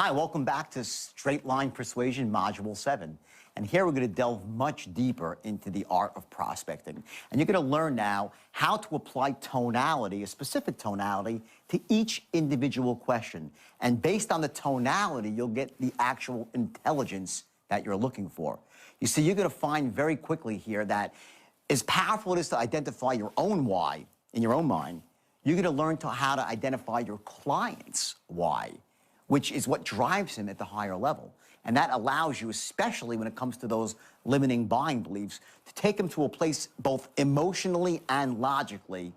Hi, welcome back to Straight Line Persuasion Module 7. And here we're going to delve much deeper into the art of prospecting. And you're going to learn now how to apply tonality, a specific tonality, to each individual question. And based on the tonality, you'll get the actual intelligence that you're looking for. You see, you're going to find very quickly here that as powerful it is to identify your own why in your own mind, you're going to learn how to identify your client's why, which is what drives him at the higher level. And that allows you, especially when it comes to those limiting buying beliefs, to take him to a place both emotionally and logically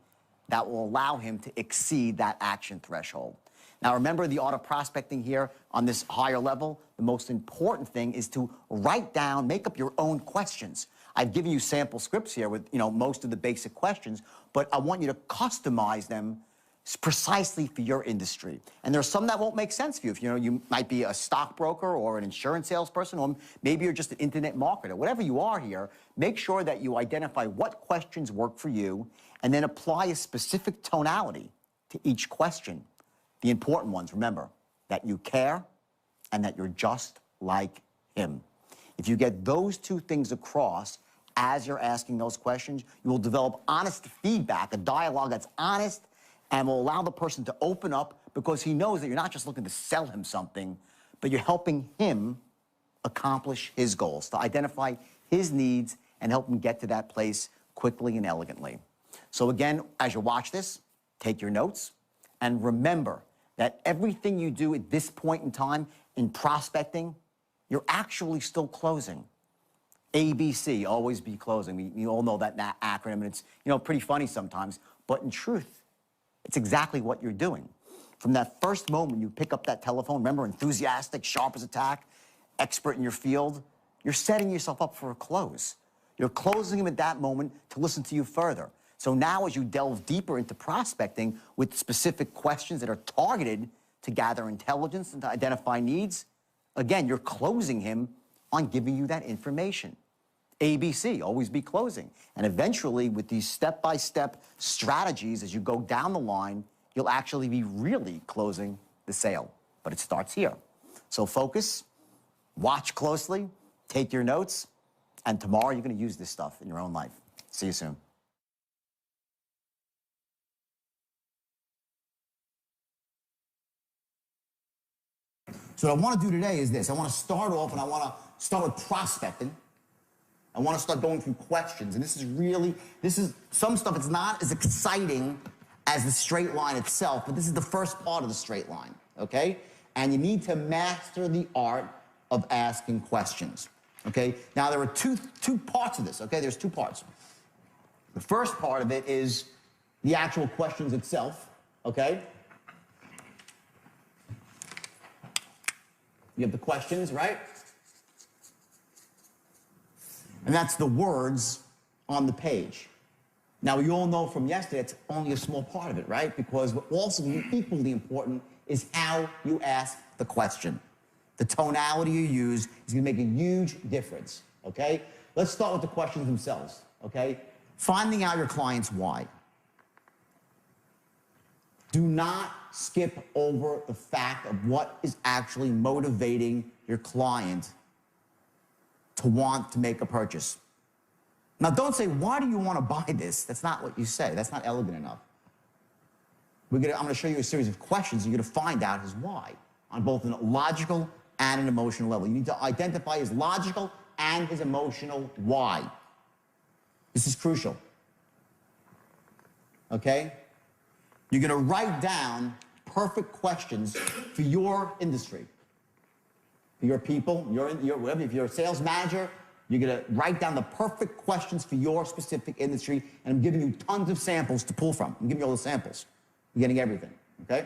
that will allow him to exceed that action threshold. Now, remember the art of prospecting here on this higher level? The most important thing is to write down, make up your own questions. I've given you sample scripts here with, most of the basic questions, but I want you to customize them precisely for your industry. And there's some that won't make sense for you. If you might be a stockbroker or an insurance salesperson, or maybe you're just an internet marketer. Whatever you are here, make sure that you identify what questions work for you and then apply a specific tonality to each question. The important ones, remember, that you care and that you're just like him. If you get those two things across as you're asking those questions, you will develop honest feedback, a dialogue that's honest, and will allow the person to open up because he knows that you're not just looking to sell him something, but you're helping him accomplish his goals, to identify his needs and help him get to that place quickly and elegantly. So again, as you watch this, take your notes and remember that everything you do at this point in time in prospecting, you're actually still closing. ABC, always be closing. We all know that acronym, and it's pretty funny sometimes, but in truth, it's exactly what you're doing. From that first moment you pick up that telephone, remember, enthusiastic, sharp as a tack, expert in your field, you're setting yourself up for a close. You're closing him at that moment to listen to you further. So now as you delve deeper into prospecting with specific questions that are targeted to gather intelligence and to identify needs, again, you're closing him on giving you that information. ABC, always be closing. And eventually, with these step-by-step strategies, as you go down the line, you'll actually be really closing the sale. But it starts here. So focus, watch closely, take your notes, and tomorrow you're going to use this stuff in your own life. See you soon. So what I want to do today is this. I want to start off, and I want to start with prospecting. I want to start going through questions. And this is some stuff, it's not as exciting as the straight line itself, but this is the first part of the straight line, okay? And you need to master the art of asking questions, okay? Now, there are two parts of this, okay? There's two parts. The first part of it is the actual questions itself, okay? You have the questions, right? And that's the words on the page. Now, we all know from yesterday it's only a small part of it, right? Because what also equally important is how you ask the question. The tonality you use is going to make a huge difference, okay? Let's start with the questions themselves, okay? Finding out your client's why. Do not skip over the fact of what is actually motivating your client to want to make a purchase. Now, don't say, why do you want to buy this? That's not what you say. That's not elegant enough. I'm going to show you a series of questions. You're going to find out his why on both a logical and an emotional level. You need to identify his logical and his emotional why. This is crucial. Okay? You're going to write down perfect questions for your industry. For your people, if you're a sales manager, you're going to write down the perfect questions for your specific industry, and I'm giving you tons of samples to pull from. I'm giving you all the samples. You're getting everything, okay?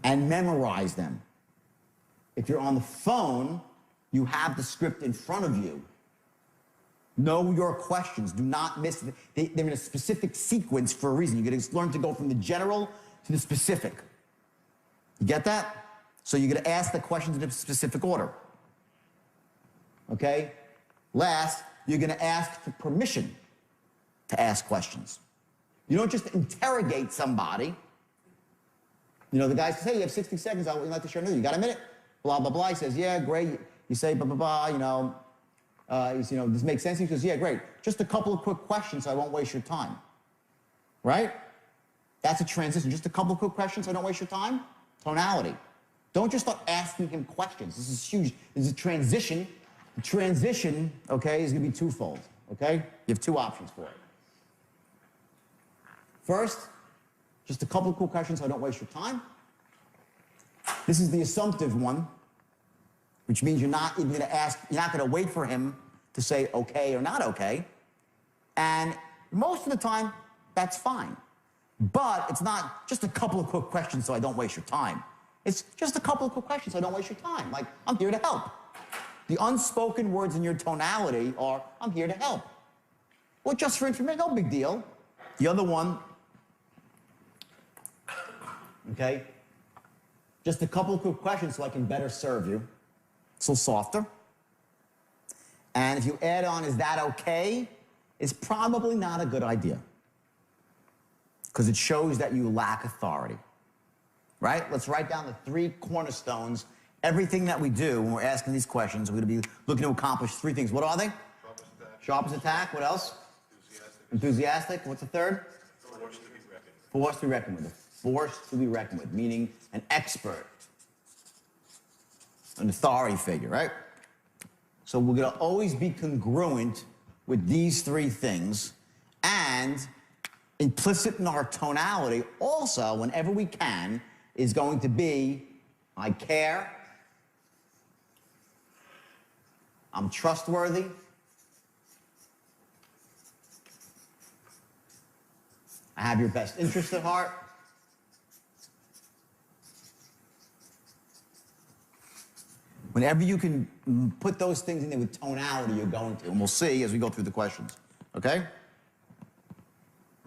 And memorize them. If you're on the phone, you have the script in front of you. Know your questions. Do not miss it. They're in a specific sequence for a reason. You're going to learn to go from the general to the specific. You get that? So you're going to ask the questions in a specific order. Okay? Last, you're going to ask for permission to ask questions. You don't just interrogate somebody. You know, the guy says, hey, you have 60 seconds. I would like to share news. You got a minute? Blah, blah, blah. He says, yeah, great. You say, blah, blah, blah, you know, this makes sense. He says, yeah, great. Just a couple of quick questions so I won't waste your time. Right? That's a transition. Just a couple of quick questions so I don't waste your time. Tonality. Don't just start asking him questions. This is huge. This is a transition. The transition, okay, is going to be twofold, okay? You have two options for it. First, just a couple of quick questions so I don't waste your time. This is the assumptive one, which means you're not even going to ask, you're not going to wait for him to say okay or not okay. And most of the time, that's fine. But it's not just a couple of quick questions so I don't waste your time. It's just a couple of quick questions so I don't waste your time. Like, I'm here to help. The unspoken words in your tonality are, I'm here to help. Well, just for information, no big deal. The other one, okay, just a couple of quick questions so I can better serve you. It's a little softer. And if you add on, is that okay? It's probably not a good idea. Because it shows that you lack authority. Right? Let's write down the 3 cornerstones. Everything that we do when we're asking these questions, we're going to be looking to accomplish 3 things. What are they? Sharpest attack. What else? Enthusiastic. What's the third? Force to be reckoned with. Force to be reckoned with. Force to be reckoned with, meaning an expert. An authority figure, right? So we're going to always be congruent with these 3 things, and implicit in our tonality also, whenever we can, is going to be, I care, I'm trustworthy, I have your best interest at heart, whenever you can put those things in there with tonality, you're going to, and we'll see as we go through the questions, okay?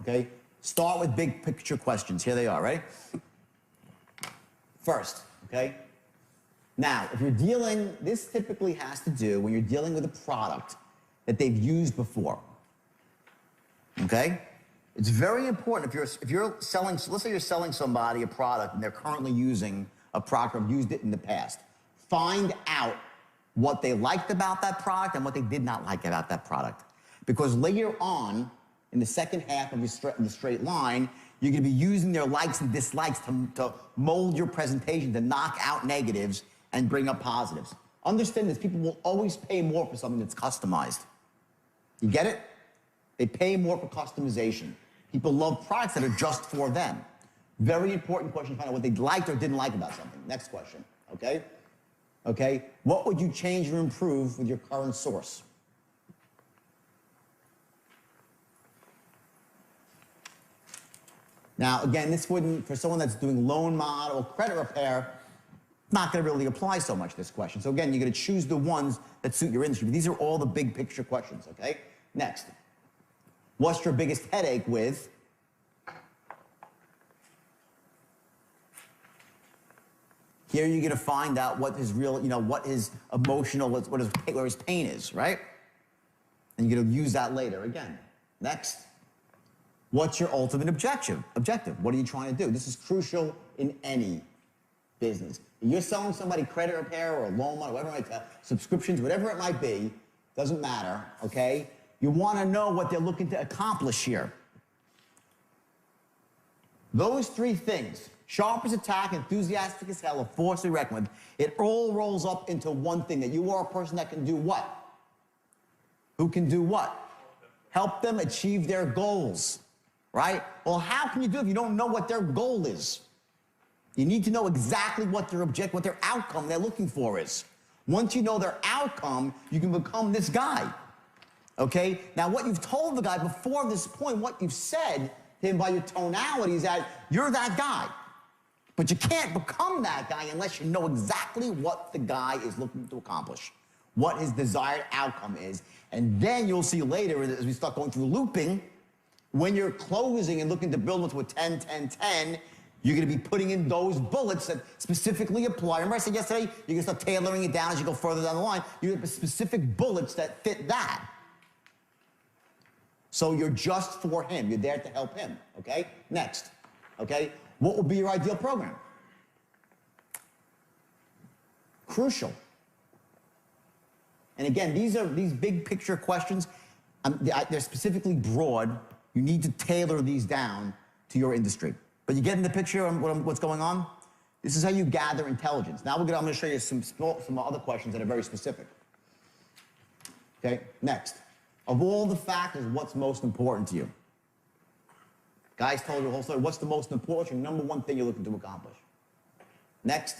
Okay? Start with big picture questions. Here they are, right? First, okay? Now, if you're dealing, this typically has to do when you're dealing with a product that they've used before. Okay? It's very important if you're selling, let's say you're selling somebody a product and they're currently using a product or have used it in the past. Find out what they liked about that product and what they did not like about that product. Because later on, in the second half of the straight line, you're going to be using their likes and dislikes to mold your presentation, to knock out negatives and bring up positives. Understand this, people will always pay more for something that's customized. You get it? They pay more for customization. People love products that are just for them. Very important question to find out what they liked or didn't like about something. Next question, okay? Okay, what would you change or improve with your current source? Now, again, this wouldn't, for someone that's doing loan model, credit repair, not going to really apply so much, this question. So again, you're going to choose the ones that suit your industry. But these are all the big picture questions, okay? Next. What's your biggest headache with? Here you're going to find out what his real, what his emotional, where his pain is, right? And you're going to use that later again. Next. What's your ultimate objective? What are you trying to do? This is crucial in any business. If you're selling somebody credit repair or a loan model, whatever it might be, subscriptions, whatever it might be, doesn't matter, okay? You want to know what they're looking to accomplish here. Those 3 things, sharp as attack, enthusiastic as hell, a force to be reckoned with, it all rolls up into one thing, that you are a person that can do what? Who can do what? Help them achieve their goals. Right? Well, how can you do it if you don't know what their goal is? You need to know exactly what their what their outcome they're looking for is. Once you know their outcome, you can become this guy. Okay? Now, what you've told the guy before this point, what you've said to him by your tonality is that you're that guy. But you can't become that guy unless you know exactly what the guy is looking to accomplish, what his desired outcome is. And then you'll see later, as we start going through looping, when you're closing and looking to build into a 10, 10, 10, you're going to be putting in those bullets that specifically apply. Remember I said yesterday, you're going to start tailoring it down as you go further down the line. You're going to have specific bullets that fit that. So you're just for him. You're there to help him, okay? Next, okay? What would be your ideal program? crucial. And again, these big picture questions, they're specifically broad. You need to tailor these down to your industry. But you get in the picture on what's going on? This is how you gather intelligence. Now I'm going to show you some other questions that are very specific. Okay, next. Of all the factors, what's most important to you? Guys told you the whole story. What's the most important, number one thing you're looking to accomplish? Next.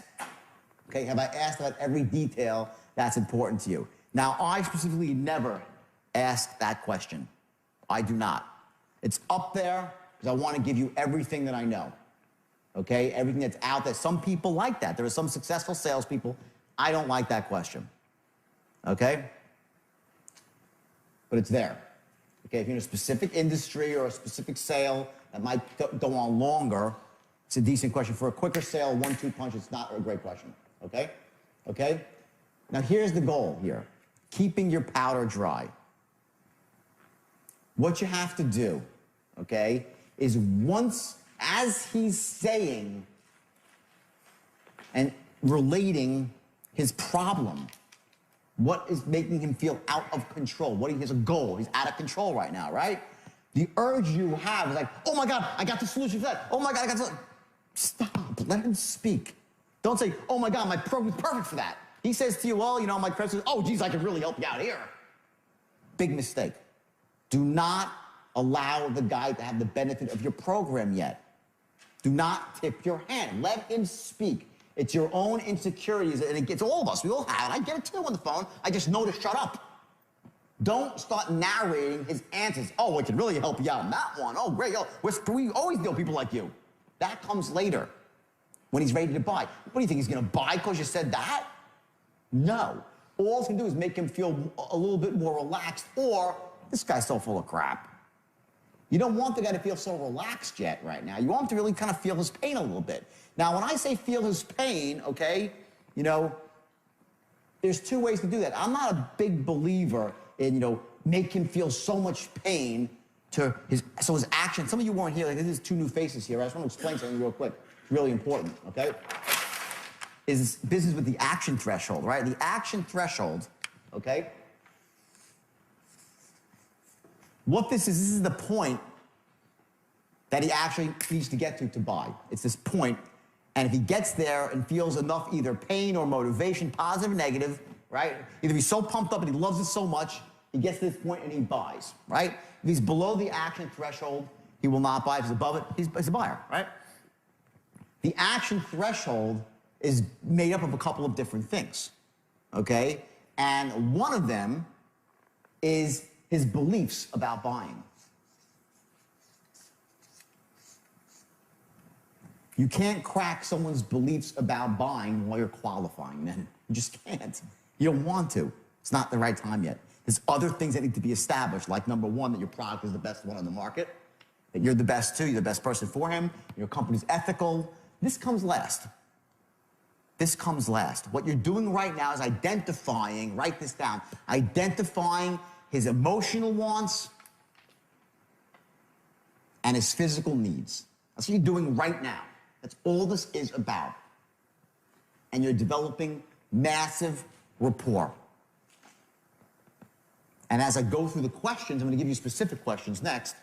Okay, have I asked about every detail that's important to you? Now, I specifically never ask that question. I do not. It's up there because I want to give you everything that I know. Okay, everything that's out there. Some people like that. There are some successful salespeople. I don't like that question. Okay? But it's there. Okay, if you're in a specific industry or a specific sale that might go on longer, it's a decent question. For a quicker sale, 1-2 punch, it's not a great question. Okay? Okay? Now here's the goal here. Keeping your powder dry. What you have to do, okay, is once, as he's saying and relating his problem, what is making him feel out of control? What he has a goal. He's out of control right now, right? The urge you have is like, oh my God, I got the solution for that. Oh my God, I got the... Stop. Let him speak. Don't say, oh my God, my program's perfect for that. He says to you, well, you know, my president, oh geez, I could really help you out here. Big mistake. Do not allow the guy to have the benefit of your program yet. Do not tip your hand. Let him speak. It's your own insecurities, and it gets all of us. We all have it. I get it too on the phone. I just know to shut up. Don't start narrating his answers. Oh, it can really help you out in that one. Oh, great. Oh, we always deal with people like you. That comes later when he's ready to buy. What do you think? He's going to buy because you said that? No. All it's going to do is make him feel a little bit more relaxed, or this guy's so full of crap. You don't want the guy to feel so relaxed yet right now. You want him to really kind of feel his pain a little bit. Now, when I say feel his pain, okay, you know, there's two ways to do that. I'm not a big believer in, you know, make him feel so much pain to his action. Some of you weren't here. Like, there's two new faces here. I just want to explain something real quick. It's really important, okay? Is business with the action threshold, right? The action threshold, okay? What this is the point that he actually needs to get to buy. It's this point, and if he gets there and feels enough either pain or motivation, positive or negative, right? Either he's so pumped up and he loves it so much, he gets to this point and he buys, right? If he's below the action threshold, he will not buy. If he's above it, he's a buyer, right? The action threshold is made up of a couple of different things, okay? And one of them is his beliefs about buying. You can't crack someone's beliefs about buying while you're qualifying them. You just can't. You don't want to. It's not the right time yet. There's other things that need to be established, like number one, that your product is the best one on the market, that you're the best too, you're the best person for him, your company's ethical. This comes last. This comes last. What you're doing right now is identifying, write this down, identifying his emotional wants and his physical needs. That's what you're doing right now. That's all this is about. And you're developing massive rapport. And as I go through the questions, I'm going to give you specific questions next,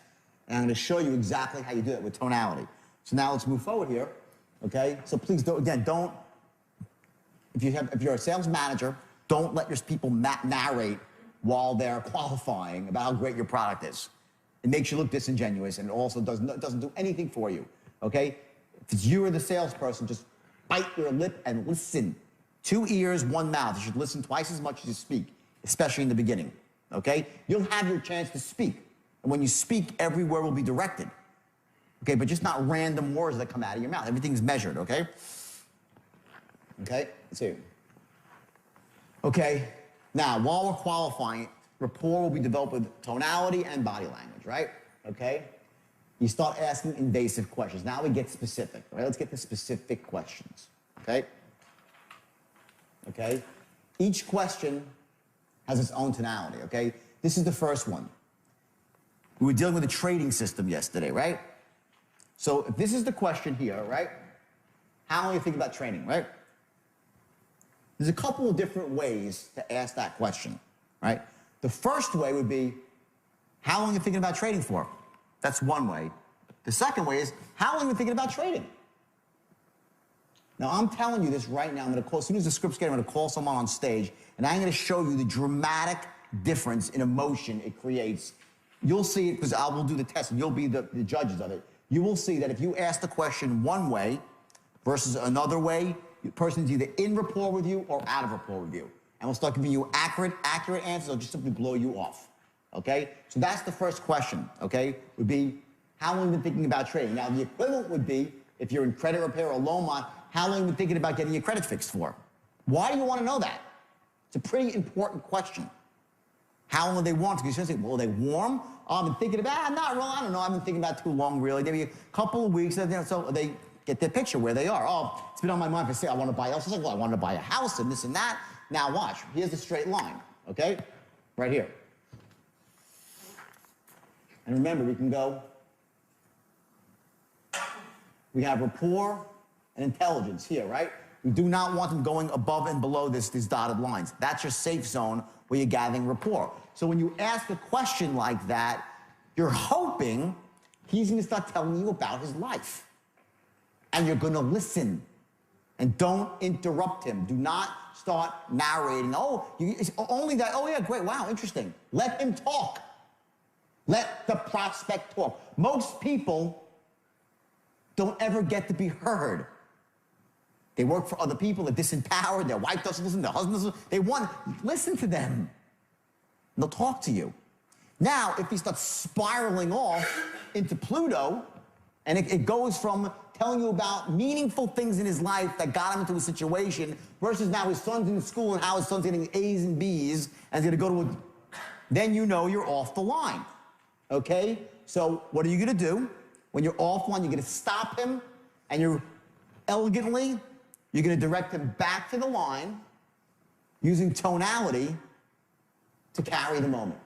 and I'm going to show you exactly how you do it with tonality. So now let's move forward here, okay? So please, don't, if you're a sales manager, don't let your people narrate while they're qualifying about how great your product is. It makes you look disingenuous, and it also doesn't do anything for you, okay? If it's you or the salesperson, just bite your lip and listen. 2 ears, 1 mouth. You should listen twice as much as you speak, especially in the beginning, okay? You'll have your chance to speak, and when you speak, every word will be directed, okay? But just not random words that come out of your mouth. Everything's measured, okay? Okay, let's see. Okay, now, while we're qualifying, rapport will be developed with tonality and body language, right? Okay? You start asking invasive questions. Now we get specific, right? Let's get to specific questions, okay? Okay? Each question has its own tonality, okay? This is the first one. We were dealing with a trading system yesterday, right? So if this is the question here, right? How do you think about training, right? There's a couple of different ways to ask that question, right? The first way would be, how long are you thinking about trading for? That's one way. The second way is, how long are you thinking about trading? Now, I'm telling you this right now. I'm going to call, as soon as the script's getting, I'm going to call someone on stage, and I'm going to show you the dramatic difference in emotion it creates. You'll see it, because I will do the test, and you'll be the judges of it. You will see that if you ask the question one way versus another way, the person's either in rapport with you or out of rapport with you. And we'll start giving you accurate answers, or just simply blow you off, okay? So that's the first question, okay? Would be, how long have you been thinking about trading? Now, the equivalent would be, if you're in credit repair or loan mod, how long have you been thinking about getting your credit fixed for? Why do you want to know that? It's a pretty important question. How long do they want to? Because you say, well, are they warm? Oh, I've been thinking about, not really, I don't know, I've been thinking about too long, really. Maybe a couple of weeks, so they get their picture where they are. Oh, it's been on my mind for say I want to buy a house. It's like, well, I want to buy a house and this and that. Now watch, here's the straight line, okay? Right here. And remember, we can go, we have rapport and intelligence here, right? We do not want them going above and below these dotted lines. That's your safe zone where you're gathering rapport. So when you ask a question like that, you're hoping he's going to start telling you about his life. And you're going to listen. And don't interrupt him. Do not start narrating. Oh, it's only that. Oh, yeah, great. Wow, interesting. Let him talk. Let the prospect talk. Most people don't ever get to be heard. They work for other people. They're disempowered. Their wife doesn't listen. Their husband doesn't listen. They want, listen to them. And they'll talk to you. Now, if he starts spiraling off into Pluto, and it goes from telling you about meaningful things in his life that got him into a situation versus now his son's in school and how his son's getting A's and B's and he's going to go to a, then you know you're off the line, okay? So what are you going to do? When you're off line, you're going to stop him, and you're elegantly, you're going to direct him back to the line using tonality to carry the moment.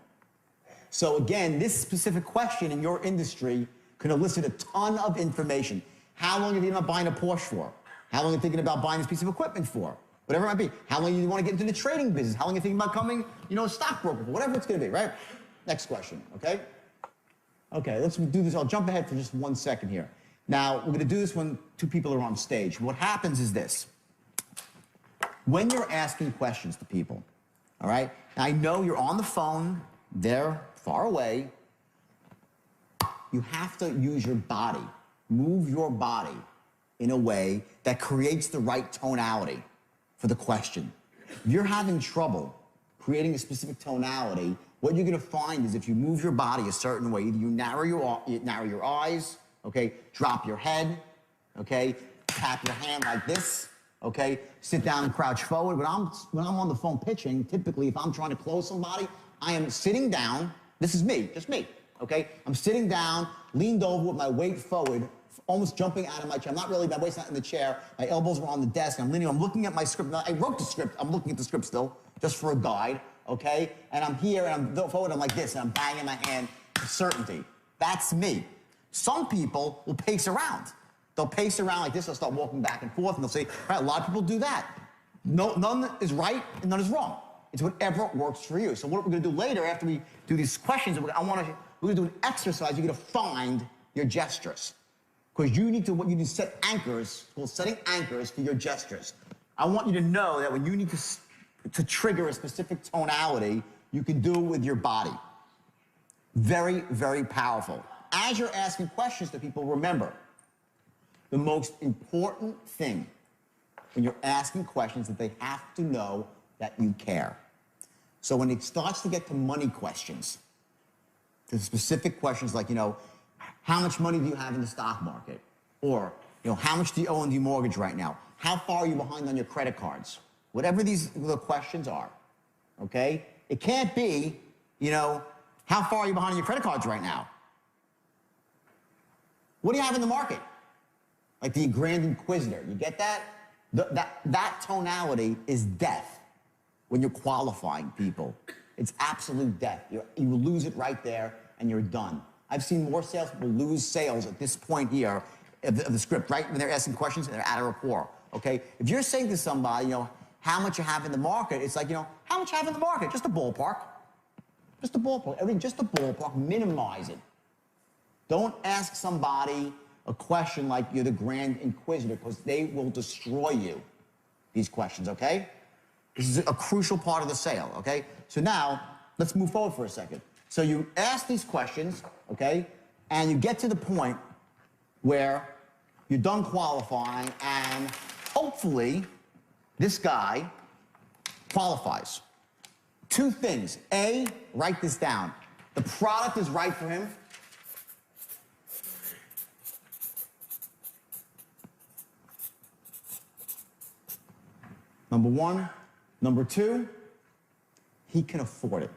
So again, this specific question in your industry can elicit a ton of information. How long are you thinking about buying a Porsche for? How long are you thinking about buying this piece of equipment for? Whatever it might be. How long do you want to get into the trading business? How long are you thinking about becoming, a stockbroker? Whatever it's going to be, right? Next question, okay? Okay, let's do this. I'll jump ahead for just 1 second here. Now, we're going to do this when two people are on stage. What happens is this. When you're asking questions to people, all right? Now, I know you're on the phone. They're far away. You have to use your body. Move your body in a way that creates the right tonality for the question. If you're having trouble creating a specific tonality, what you're going to find is if you move your body a certain way, either you narrow your eyes, okay, drop your head, okay, tap your hand like this, okay, sit down and crouch forward. When I'm on the phone pitching, typically if I'm trying to close somebody, I am sitting down. This is me, just me, okay? I'm sitting down, leaned over with my weight forward, almost jumping out of my chair. I'm not really, my weight's not in the chair. My elbows were on the desk. I'm leaning, I'm looking at my script. Now, I wrote the script. I'm looking at the script still, just for a guide, okay? And I'm here, and I'm forward, I'm like this, and I'm banging my hand with certainty. That's me. Some people will pace around. They'll pace around like this. They'll start walking back and forth, and they'll say, all right, a lot of people do that. No, none is right, and none is wrong. It's whatever works for you. So what we're going to do later, after we do these questions, we're going to do an exercise. You're going to find your gestures. Because you need to set anchors, called setting anchors for your gestures. I want you to know that when you need to trigger a specific tonality, you can do it with your body. Very, very powerful. As you're asking questions to people, remember, the most important thing when you're asking questions is that they have to know that you care. So when it starts to get to money questions, to specific questions like, how much money do you have in the stock market? Or, how much do you owe on your mortgage right now? How far are you behind on your credit cards? Whatever the questions are, okay? It can't be, how far are you behind on your credit cards right now? What do you have in the market? Like the Grand Inquisitor, you get that? That tonality is death when you're qualifying people. It's absolute death. You lose it right there and you're done. I've seen more salespeople lose sales at this point here of the script, right? When they're asking questions and they're out of rapport, okay? If you're saying to somebody, how much you have in the market. It's like, how much you have in the market? Just a ballpark. Just a ballpark. Everything, just a ballpark. Minimize it. Don't ask somebody a question like you're the Grand Inquisitor, because they will destroy you, these questions, okay? This is a crucial part of the sale, okay? So now, let's move forward for a second. So you ask these questions, okay? And you get to the point where you're done qualifying, and hopefully this guy qualifies. Two things. A, write this down. The product is right for him. Number one. Number two, he can afford it.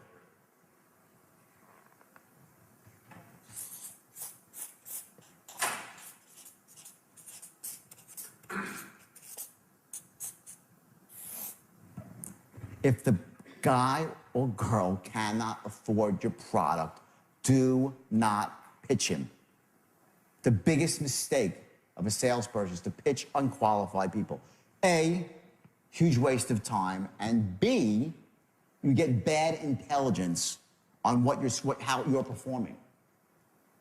If the guy or girl cannot afford your product, do not pitch him. The biggest mistake of a salesperson is to pitch unqualified people. A, huge waste of time, and B, you get bad intelligence on how you're performing.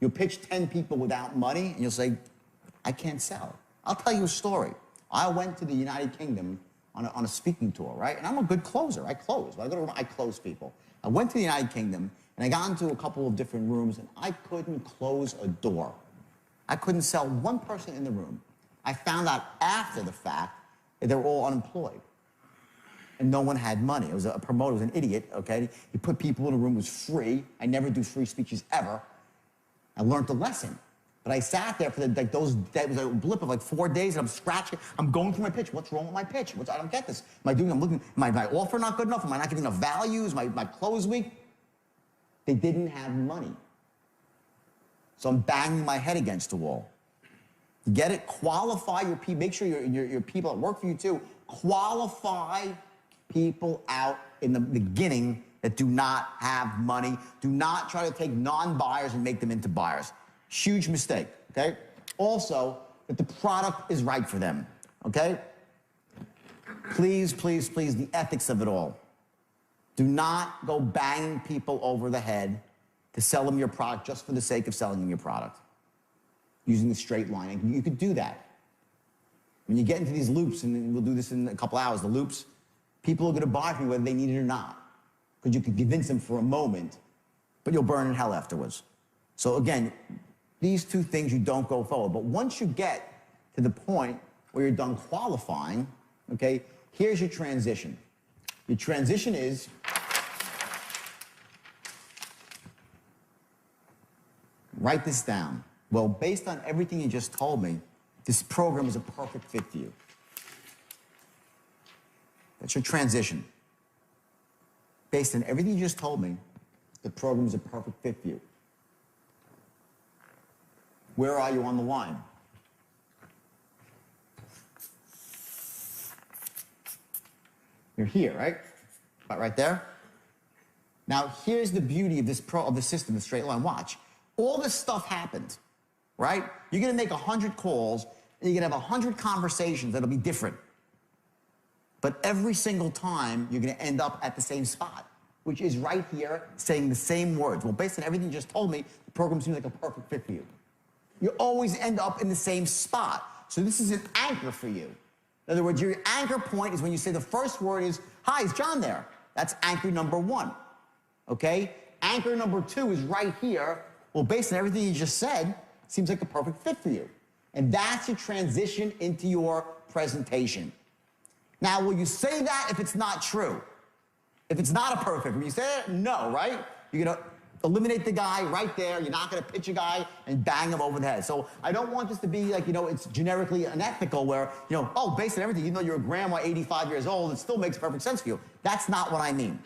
You'll pitch 10 people without money, and you'll say, I can't sell. I'll tell you a story. I went to the United Kingdom on a speaking tour, right? And I'm a good closer. I close. When I go to I close people. I went to the United Kingdom, and I got into a couple of different rooms, and I couldn't close a door. I couldn't sell one person in the room. I found out after the fact that they were all unemployed. And no one had money. It was a promoter, was an idiot, okay? He put people in a room, it was free. I never do free speeches ever. I learned the lesson. But I sat there for that was a blip of 4 days, and I'm scratching. I'm going through my pitch. What's wrong with my pitch? I don't get this. I'm looking, my offer not good enough? Am I not getting enough values? My close weak? They didn't have money. So I'm banging my head against the wall. Get it? Qualify your people. Make sure your people that work for you too. Qualify people out in the beginning that do not have money. Do not try to take non-buyers and make them into buyers. Huge mistake, okay? Also, that the product is right for them, okay? Please, please, please, the ethics of it all. Do not go banging people over the head to sell them your product just for the sake of selling them your product. Using the straight line. And you could do that. When you get into these loops, and we'll do this in a couple hours, the loops, people are going to buy from you whether they need it or not. Because you can convince them for a moment, but you'll burn in hell afterwards. So again, these two things you don't go forward. But once you get to the point where you're done qualifying, okay, here's your transition. Your transition is write this down. Well, based on everything you just told me, this program is a perfect fit for you. That's your transition. Based on everything you just told me, the program is a perfect fit for you. Where are you on the line? You're here, right? About right there. Now, here's the beauty of this system, the straight line. Watch. All this stuff happened, right? You're going to make 100 calls, and you're going to have 100 conversations that'll be different. But every single time, you're going to end up at the same spot, which is right here, saying the same words. Well, based on everything you just told me, the program seems like a perfect fit for you. You always end up in the same spot. So this is an anchor for you. In other words, your anchor point is when you say the first word is, hi, is John there? That's anchor number one, okay? Anchor number two is right here. Well, based on everything you just said, seems like a perfect fit for you. And that's your transition into your presentation. Now, will you say that if it's not true? If it's not a perfect, will you say that? No, right? You're going to eliminate the guy right there. You're not going to pitch a guy and bang him over the head. So I don't want this to be like, it's generically unethical where, oh, based on everything, even though you're a grandma, 85 years old, it still makes perfect sense for you. That's not what I mean.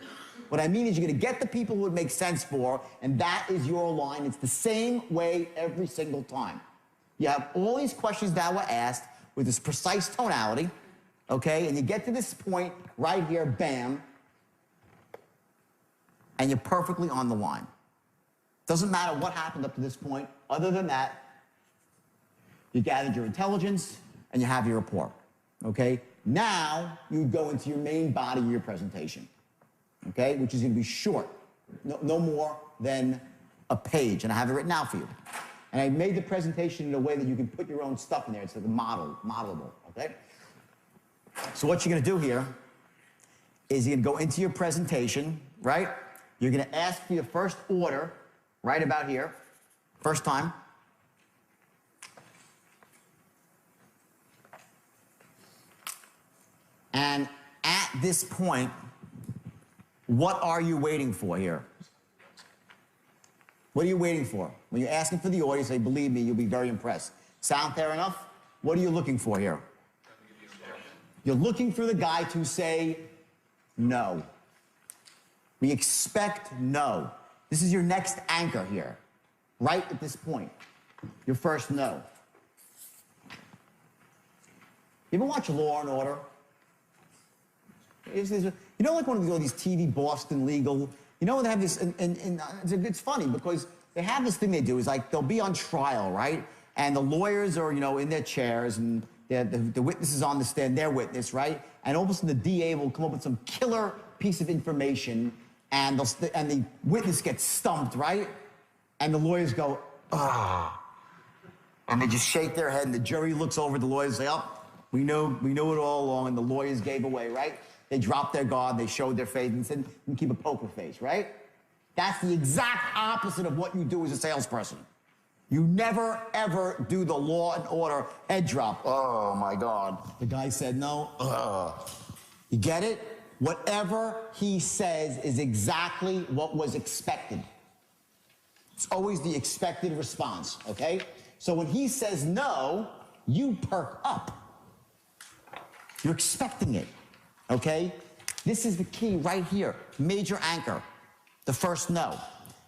What I mean is you're going to get the people who it makes sense for, and that is your line. It's the same way every single time. You have all these questions that were asked with this precise tonality, okay? And you get to this point right here, bam, and you're perfectly on the line. Doesn't matter what happened up to this point. Other than that, you gathered your intelligence and you have your rapport, okay? Now you go into your main body of your presentation, okay, which is going to be short, no more than a page, and I have it written out for you. And I made the presentation in a way that you can put your own stuff in there. It's like modelable, okay? So what you're going to do here is you're going to go into your presentation, right? You're going to ask for your first order right about here, first time. And at this point, what are you waiting for here? What are you waiting for? When you're asking for the order, you say, believe me, you'll be very impressed. Sound fair enough? What are you looking for here? You're looking for the guy to say no. We expect no. This is your next anchor here, right at this point. Your first no. You ever watch Law and Order? You know, like one of these TV Boston Legal, you know, they have this, and it's funny because they have this thing they do is like they'll be on trial, right? And the lawyers are, you know, in their chairs and the witnesses on the stand, their witness, right? And all of a sudden the DA will come up with some killer piece of information and the witness gets stumped, right? And the lawyers go, ah. And they just shake their head and the jury looks over at the lawyers and say, oh, we know it all along, and the lawyers gave away, right? They dropped their guard, they showed their face, and said, you keep a poker face, right? That's the exact opposite of what you do as a salesperson. You never, ever do the Law and Order head drop. Oh, my God. The guy said no. You get it? Whatever he says is exactly what was expected. It's always the expected response, okay? So when he says no, you perk up. You're expecting it. Okay? This is the key right here. Major anchor. The first no.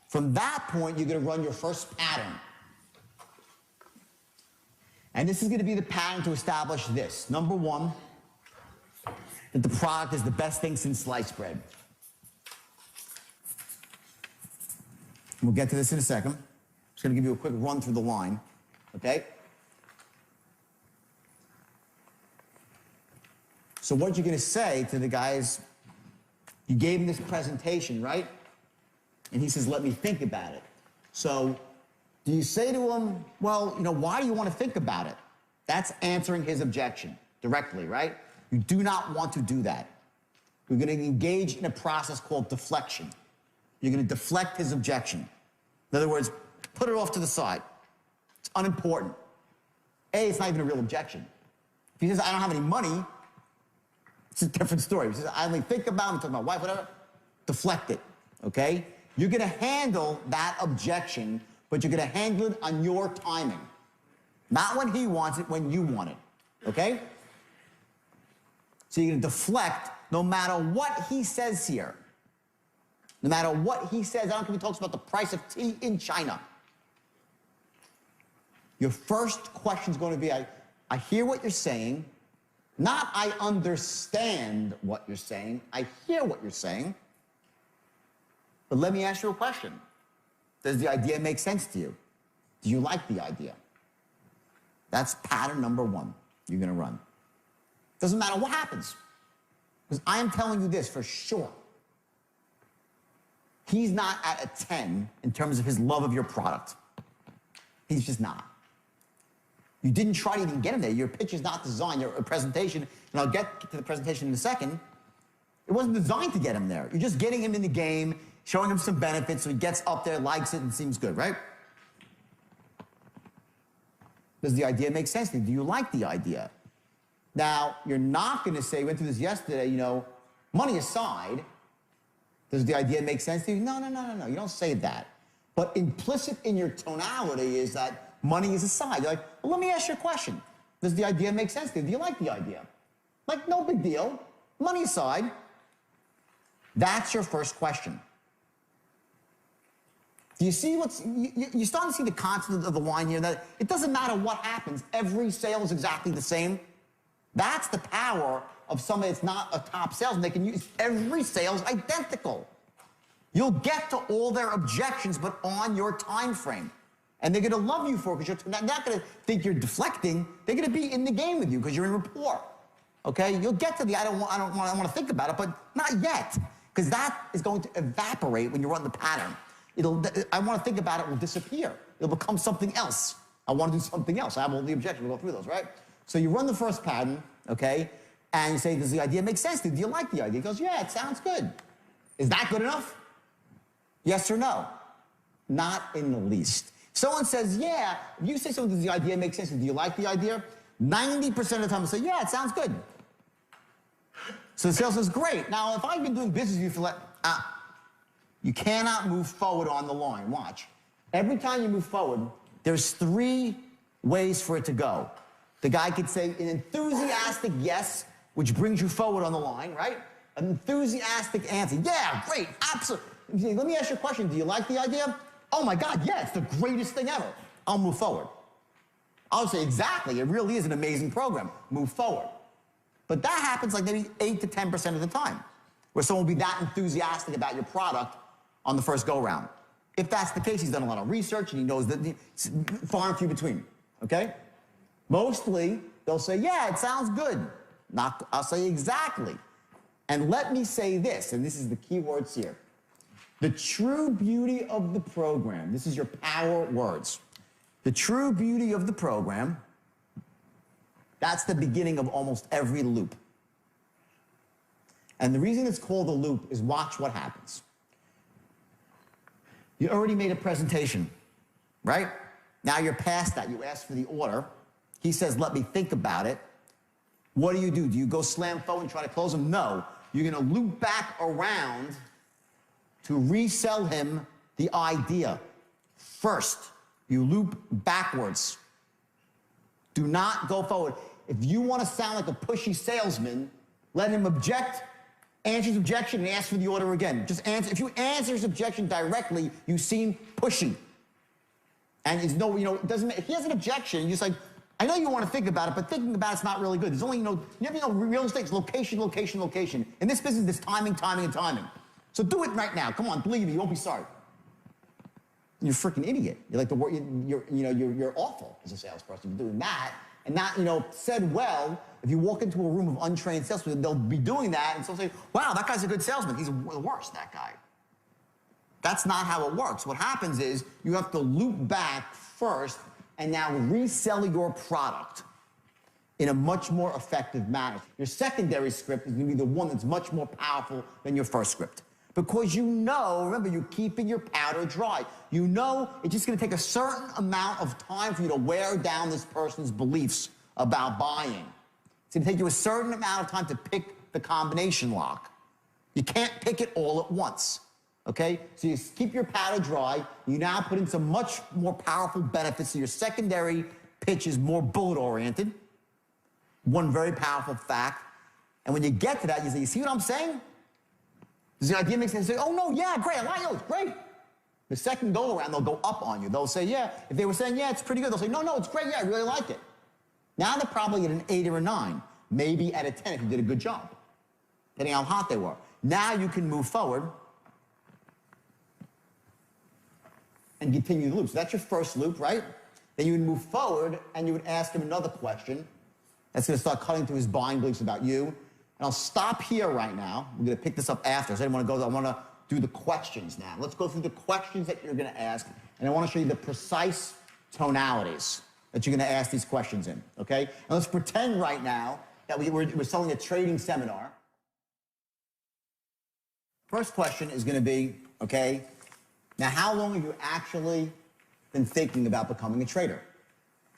From that point, you're going to run your first pattern. And this is going to be the pattern to establish this. Number one, that the product is the best thing since sliced bread. We'll get to this in a second. I'm just going to give you a quick run through the line. Okay? So what you're going to say to the guys, you gave him this presentation, right? And he says, let me think about it. So do you say to him, well, you know, why do you want to think about it? That's answering his objection directly, right? You do not want to do that. You're going to engage in a process called deflection. You're going to deflect his objection. In other words, put it off to the side. It's unimportant. A, it's not even a real objection. If he says, I don't have any money, it's a different story. He says, I only think about it, I'm talking about my wife, whatever. Deflect it, okay? You're going to handle that objection, but you're going to handle it on your timing. Not when he wants it, when you want it, okay? So you're going to deflect no matter what he says here. No matter what he says, I don't care if he talks about the price of tea in China. Your first question is going to be, I hear what you're saying. Not I understand what you're saying. I hear what you're saying. But let me ask you a question. Does the idea make sense to you? Do you like the idea? That's pattern number one you're going to run. Doesn't matter what happens. Because I am telling you this for sure. He's not at a 10 in terms of his love of your product. He's just not. You didn't try to even get him there. Your pitch is not designed, your presentation, and I'll get to the presentation in a second. It wasn't designed to get him there. You're just getting him in the game, showing him some benefits so he gets up there, likes it, and seems good, right? Does the idea make sense to you? Do you like the idea? Now, you're not going to say, we went through this yesterday, you know, money aside, does the idea make sense to you? No. You don't say that. But implicit in your tonality is that money is aside. You're like, well, let me ask you a question. Does the idea make sense to you? Do you like the idea? Like, no big deal. Money aside. That's your first question. Do you see what's... You're starting to see the concept of the line here, that it doesn't matter what happens. Every sale is exactly the same. That's the power of somebody that's not a top salesman. They can use every sale's identical. You'll get to all their objections, but on your time frame. And they're going to love you for it because you're not going to think you're deflecting. They're going to be in the game with you because you're in rapport. okay? You'll get to the I don't want to think about it, but not yet, because that is going to evaporate when you run the pattern. I want to think about it will disappear. It'll become something else. I want to do something else. I have all the objections. We'll go through those, right? So you run the first pattern, okay? And you say, does the idea make sense to you? Do you like the idea? He goes, yeah, it sounds good. Is that good enough? Yes or no? Not in the least. Someone says, yeah, if you say something, does the idea make sense? Do you like the idea? 90% of the time they'll say, yeah, it sounds good. So the salesman says, great. Now, if I've been doing business with you for like, you cannot move forward on the line. Watch. Every time you move forward, there's 3 ways for it to go. The guy could say an enthusiastic yes, which brings you forward on the line, right? An enthusiastic answer. Yeah, great, absolutely. Let me ask you a question. Do you like the idea? Oh my God, yeah, it's the greatest thing ever. I'll move forward. I'll say, exactly, it really is an amazing program. Move forward. But that happens like maybe 8 to 10% of the time, where someone will be that enthusiastic about your product on the first go-round. If that's the case, he's done a lot of research and he knows that it's far and few between, okay? Mostly, they'll say, yeah, it sounds good. I'll say exactly. And let me say this, and this is the key words here. The true beauty of the program, this is your power words. The true beauty of the program, that's the beginning of almost every loop. And the reason it's called a loop is watch what happens. You already made a presentation, right? Now you're past that. You ask for the order. He says, let me think about it. What do? Do you go slam forward and try to close him? No. You're going to loop back around to resell him the idea. First, you loop backwards. Do not go forward. If you want to sound like a pushy salesman, let him object, answer his objection, and ask for the order again. Just answer. If you answer his objection directly, you seem pushy. And it's no, it doesn't. If he has an objection, you're just like, I know you want to think about it, but thinking about it's not really good. There's only, you never know real estate, it's location, location, location. In this business, there's timing, timing, and timing. So do it right now. Come on, believe me, you won't be sorry. You're a freaking idiot. You're like you're awful as a salesperson for doing that. And not, said well, if you walk into a room of untrained salespeople, they'll be doing that, and so they'll say, wow, that guy's a good salesman. He's the worst, that guy. That's not how it works. What happens is you have to loop back first and now resell your product in a much more effective manner. Your secondary script is going to be the one that's much more powerful than your first script. Because remember, you're keeping your powder dry. It's just going to take a certain amount of time for you to wear down this person's beliefs about buying. It's going to take you a certain amount of time to pick the combination lock. You can't pick it all at once, okay? So you keep your powder dry. You now put in some much more powerful benefits. So your secondary pitch is more bullet-oriented. One very powerful fact. And when you get to that, you say, you see what I'm saying? Does the idea make sense? Say, oh, no, yeah, great, I like it, it's great. The second go-around, they'll go up on you. They'll say, yeah. If they were saying, yeah, it's pretty good, they'll say, no, it's great, yeah, I really like it. Now they're probably at an 8 or a 9, maybe at a 10 if you did a good job, depending on how hot they were. Now you can move forward and continue the loop. So that's your first loop, right? Then you would move forward and you would ask him another question. That's going to start cutting through his buying beliefs about you. And I'll stop here right now. We're going to pick this up after. So I want to do the questions now. Let's go through the questions that you're going to ask. And I want to show you the precise tonalities that you're going to ask these questions in, okay? And let's pretend right now that we're selling a trading seminar. First question is going to be, okay, now how long have you actually been thinking about becoming a trader?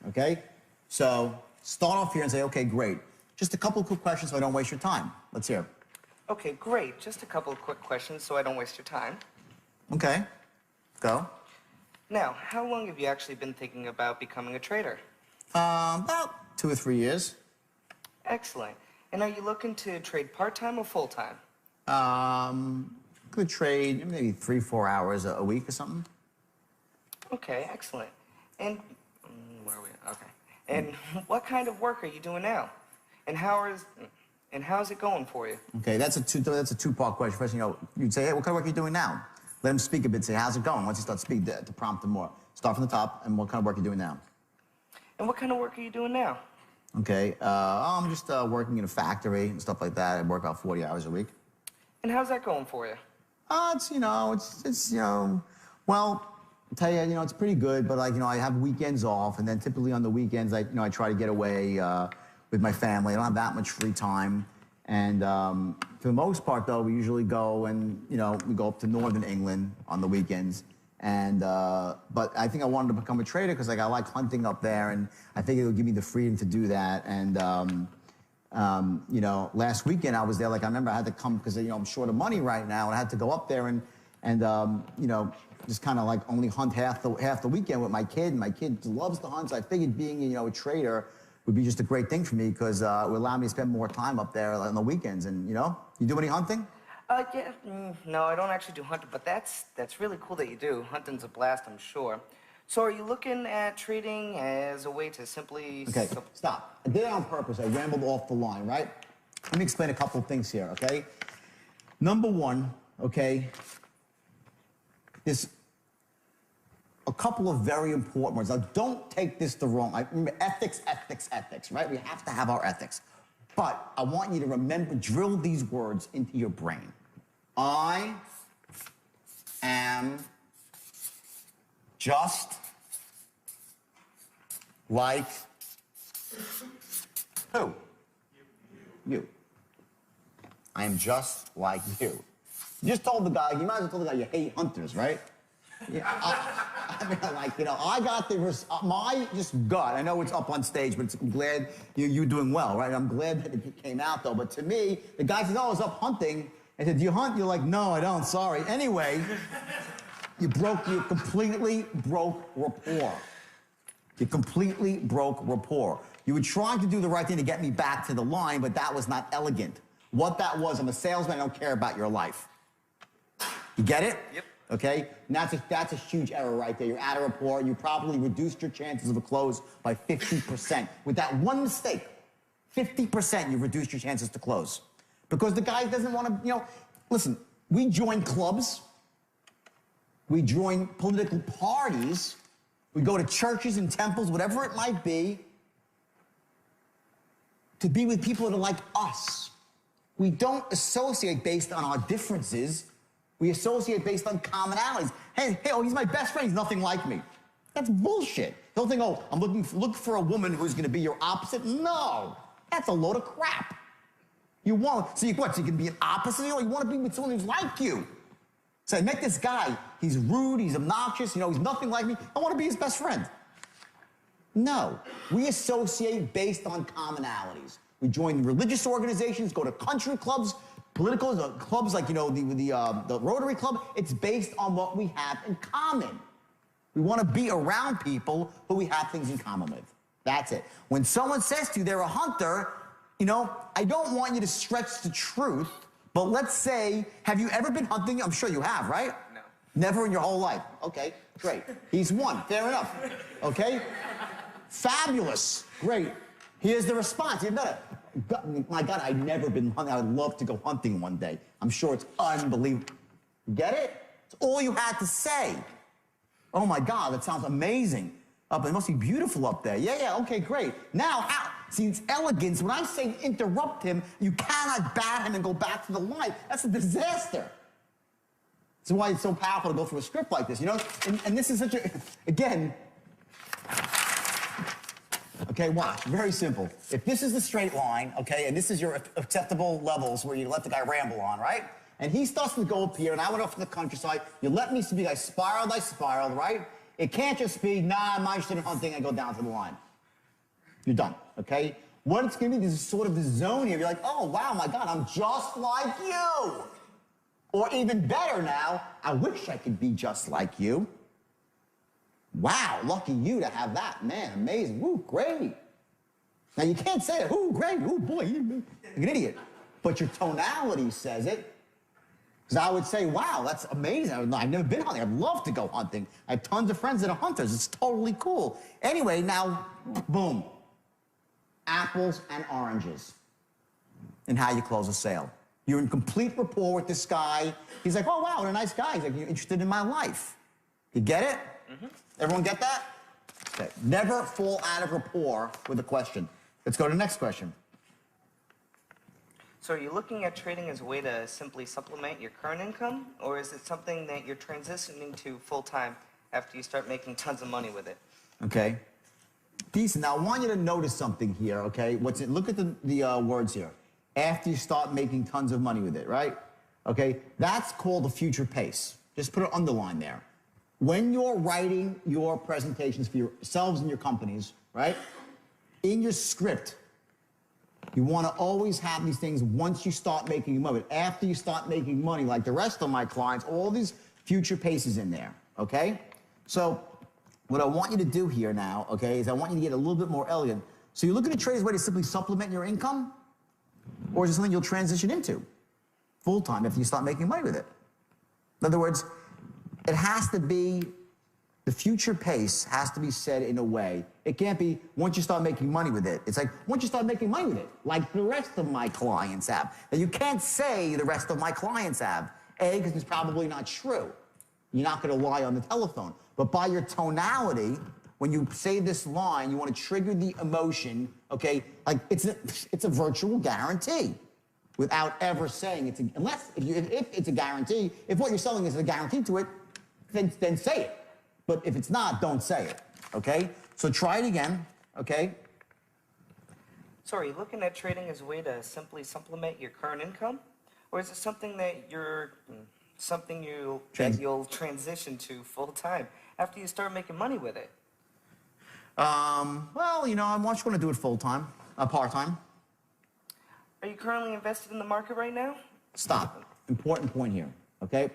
Okay? So start off here and say, okay, great. Just a couple of quick questions so I don't waste your time. Let's hear. Okay, great. Just a couple of quick questions so I don't waste your time. Okay, go. Now, how long have you actually been thinking about becoming a trader? About 2 or 3 years. Excellent. And are you looking to trade part-time or full-time? Could trade maybe 3-4 hours a week or something. Okay, excellent. And where are we? Okay. And what kind of work are you doing now? And how's it going for you? Okay, that's a two-part question. First, you'd say, hey, what kind of work are you doing now? Let him speak a bit. Say, how's it going? Once you start speaking, to prompt him more. Start from the top, and what kind of work are you doing now? And what kind of work are you doing now? Okay, I'm just working in a factory and stuff like that. I work about 40 hours a week. And how's that going for you? It's, well, I'll tell you, it's pretty good, but like, I have weekends off, and then typically on the weekends, I try to get away with my family. I don't have that much free time. And for the most part, though, we usually go and, we go up to northern England on the weekends. And, but I think I wanted to become a trader because like I like hunting up there, and I think it would give me the freedom to do that. And, last weekend I was there, like I remember I had to come because, I'm short of money right now, and I had to go up there and just kind of like only hunt half the weekend with my kid. And my kid loves to hunt, so I figured being, a trader would be just a great thing for me because it would allow me to spend more time up there on the weekends. And, you do any hunting? Yeah, no, I don't actually do hunting, but that's really cool that you do. Hunting's a blast, I'm sure. So are you looking at trading as a way to simply... Okay, stop. I did it on purpose. I rambled off the line, right? Let me explain a couple of things here, okay? Number one, okay, there's a couple of very important words. Now, don't take this the wrong way. Remember, ethics, right? We have to have our ethics. But I want you to remember, drill these words into your brain. I am just like who? You. I am just like you. You just told the guy, you might as well tell the guy you hate hunters, right? Yeah, I mean, like, I got my just gut. I know it's up on stage, but I'm glad you're doing well, right? I'm glad that it came out, though. But to me, the guy says, oh, I was up hunting. I said, do you hunt? You're like, no, I don't, sorry. Anyway, you completely broke rapport. You completely broke rapport. You were trying to do the right thing to get me back to the line, but that was not elegant. What that was, I'm a salesman, I don't care about your life. You get it? Yep. Okay? And that's a huge error right there. You're out of rapport. You probably reduced your chances of a close by 50%. With that one mistake, 50% you've reduced your chances to close. Because the guy doesn't want to, listen, we join clubs. We join political parties. We go to churches and temples, whatever it might be, to be with people that are like us. We don't associate based on our differences. We associate based on commonalities. Hey, oh, he's my best friend. He's nothing like me. That's bullshit. Don't think, oh, I'm look for a woman who's going to be your opposite. No, that's a load of crap. You want, so you can be an opposite. You want to be with someone who's like you. So I met this guy. He's rude. He's obnoxious. He's nothing like me. I want to be his best friend. No, we associate based on commonalities. We join religious organizations, go to country clubs, political clubs like, the Rotary Club. It's based on what we have in common. We want to be around people who we have things in common with. That's it. When someone says to you they're a hunter, I don't want you to stretch the truth, but let's say, have you ever been hunting? I'm sure you have, right? No. Never in your whole life. Okay, great. He's one. Fair enough. Okay? Fabulous. Great. Here's the response. You've done it. My God, I've never been hunting. I would love to go hunting one day. I'm sure it's unbelievable. Get it? It's all you had to say. Oh my God, that sounds amazing. It must be beautiful up there. Yeah, okay, great. Now, see, it's elegance. When I say interrupt him, you cannot bat him and go back to the line. That's a disaster. That's why it's so powerful to go through a script like this, And this is such a, again, okay, watch, very simple. If this is the straight line, okay, and this is your acceptable levels where you let the guy ramble on, right? And he starts to go up here, and I went off to the countryside. You let me speak, I spiraled, right? It can't just be, nah, I'm not interested in hunting, I go down to the line. You're done, okay? What it's gonna be, this is sort of the zone here. You're like, oh, wow, my God, I'm just like you. Or even better now, I wish I could be just like you. Wow, lucky you to have that. Man, amazing. Ooh, great. Now, you can't say it. Ooh, great. Ooh, boy, you're an idiot. But your tonality says it. Because I would say, wow, that's amazing. I've never been hunting. I'd love to go hunting. I have tons of friends that are hunters. It's totally cool. Anyway, now, boom. Apples and oranges in how you close a sale. You're in complete rapport with this guy. He's like, oh, wow, what a nice guy. He's like, you're interested in my life. You get it? Mm-hmm. Everyone get that? Okay. Never fall out of rapport with a question. Let's go to the next question. So are you looking at trading as a way to simply supplement your current income, or is it something that you're transitioning to full-time after you start making tons of money with it? Okay. Decent. Now, I want you to notice something here, okay? Look at the words here. After you start making tons of money with it, right? Okay, that's called a future pace. Just put an underline there. When you're writing your presentations for yourselves and your companies, right? In your script, you want to always have these things once you start making money. After you start making money, like the rest of my clients, all these future paces in there, okay? So what I want you to do here now, okay, is I want you to get a little bit more elegant. So you're looking at trade as a way to simply supplement your income, or is it something you'll transition into full-time after you start making money with it? In other words, it has to be, the future pace has to be said in a way. It can't be once you start making money with it. It's like once you start making money with it, like the rest of my clients have. Now you can't say the rest of my clients have, A, because it's probably not true. You're not going to lie on the telephone. But by your tonality, when you say this line, you want to trigger the emotion, okay? Like it's a virtual guarantee without ever saying it's if it's a guarantee, if what you're selling is a guarantee to it, then say it. But if it's not, don't say it, okay? So try it again, okay? So are you looking at trading as a way to simply supplement your current income? Or is it something that you'll transition to full-time after you start making money with it? Well, you know, I'm just going to do it full-time, part-time. Are you currently invested in the market right now? Stop. Important point here, okay?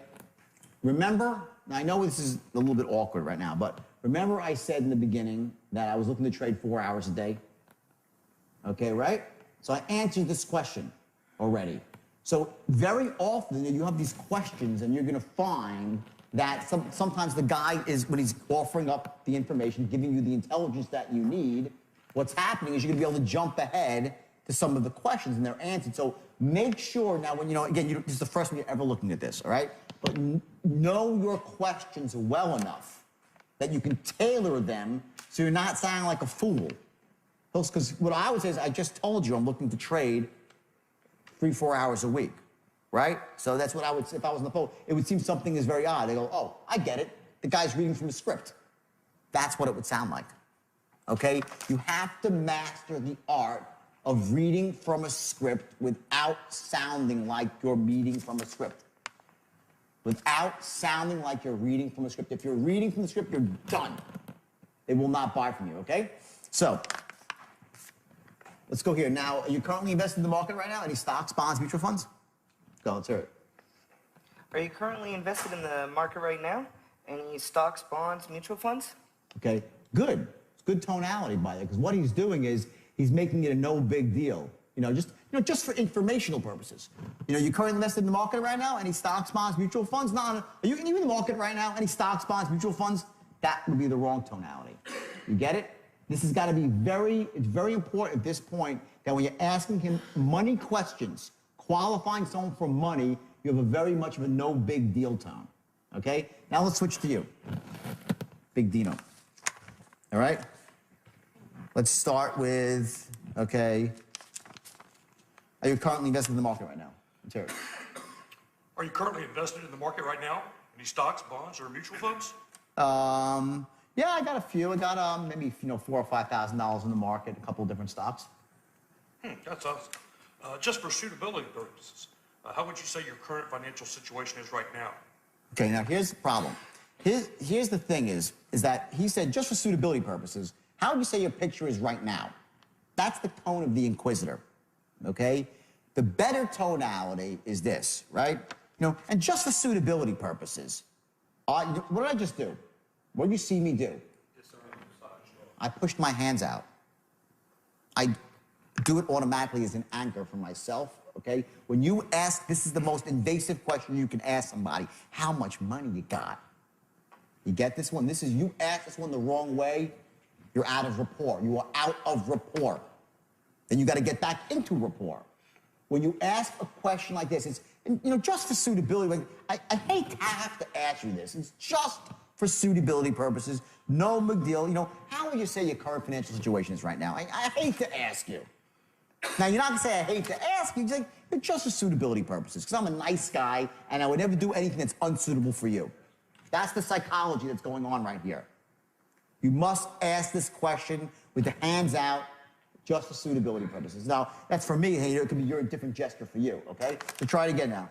Remember, now I know this is a little bit awkward right now, but remember I said in the beginning that I was looking to trade 4 hours a day? Okay, right? So I answered this question already. So very often you have these questions and you're going to find that sometimes the guy is, when he's offering up the information, giving you the intelligence that you need, what's happening is you're going to be able to jump ahead to some of the questions and they're answered. So make sure now when, again, this is the first time you're ever looking at this, all right? But know your questions well enough that you can tailor them so you're not sounding like a fool. Because what I would say is, I just told you I'm looking to trade 3-4 hours a week, right? So that's what I would say if I was on the phone. It would seem something is very odd. They go, oh, I get it. The guy's reading from a script. That's what it would sound like, okay? You have to master the art of reading from a script without sounding like you're reading from a script. Without sounding like you're reading from a script. If you're reading from the script, you're done. They will not buy from you, okay? So, let's go here. Now, are you currently invested in the market right now? Any stocks, bonds, mutual funds? Go, let's hear it. Are you currently invested in the market right now? Any stocks, bonds, mutual funds? Okay, good. It's good tonality by that, because what he's doing is he's making it a no big deal. Just for informational purposes. You currently invested in the market right now? Any stocks, bonds, mutual funds? No. Are you in the market right now? Any stocks, bonds, mutual funds? That would be the wrong tonality. You get it? This has got to be it's very important at this point that when you're asking him money questions, qualifying someone for money, you have a very much of a no big deal tone. Okay? Now let's switch to you. Big Dino. All right? Let's start with, okay. Are you currently invested in the market right now? Let's hear it. Are you currently invested in the market right now? Any stocks, bonds, or mutual funds? Yeah, I got a few. I got maybe $4,000 or $5,000 in the market, a couple of different stocks. That's awesome. Just for suitability purposes, how would you say your current financial situation is right now? Okay, now here's the problem. Here's the thing is that he said just for suitability purposes, how would you say your picture is right now? That's the tone of the inquisitor, okay? The better tonality is this, right? And just for suitability purposes, what did I just do? What did you see me do? I pushed my hands out. I do it automatically as an anchor for myself, okay? When you ask, this is the most invasive question you can ask somebody. How much money you got? You get this one? You ask this one the wrong way, you're out of rapport. You are out of rapport. Then you got to get back into rapport. When you ask a question like this, it's, just for suitability. I hate to have to ask you this. It's just for for suitability purposes. No big deal. You know, how would you say your current financial situation is right now? I hate to ask you. Now, you're not going to say, I hate to ask you. You're like, just for suitability purposes, because I'm a nice guy, and I would never do anything that's unsuitable for you. That's the psychology that's going on right here. You must ask this question with the hands out, just for suitability purposes. Now, that's for me. Hey, it could be a different gesture for you, okay? So try it again now.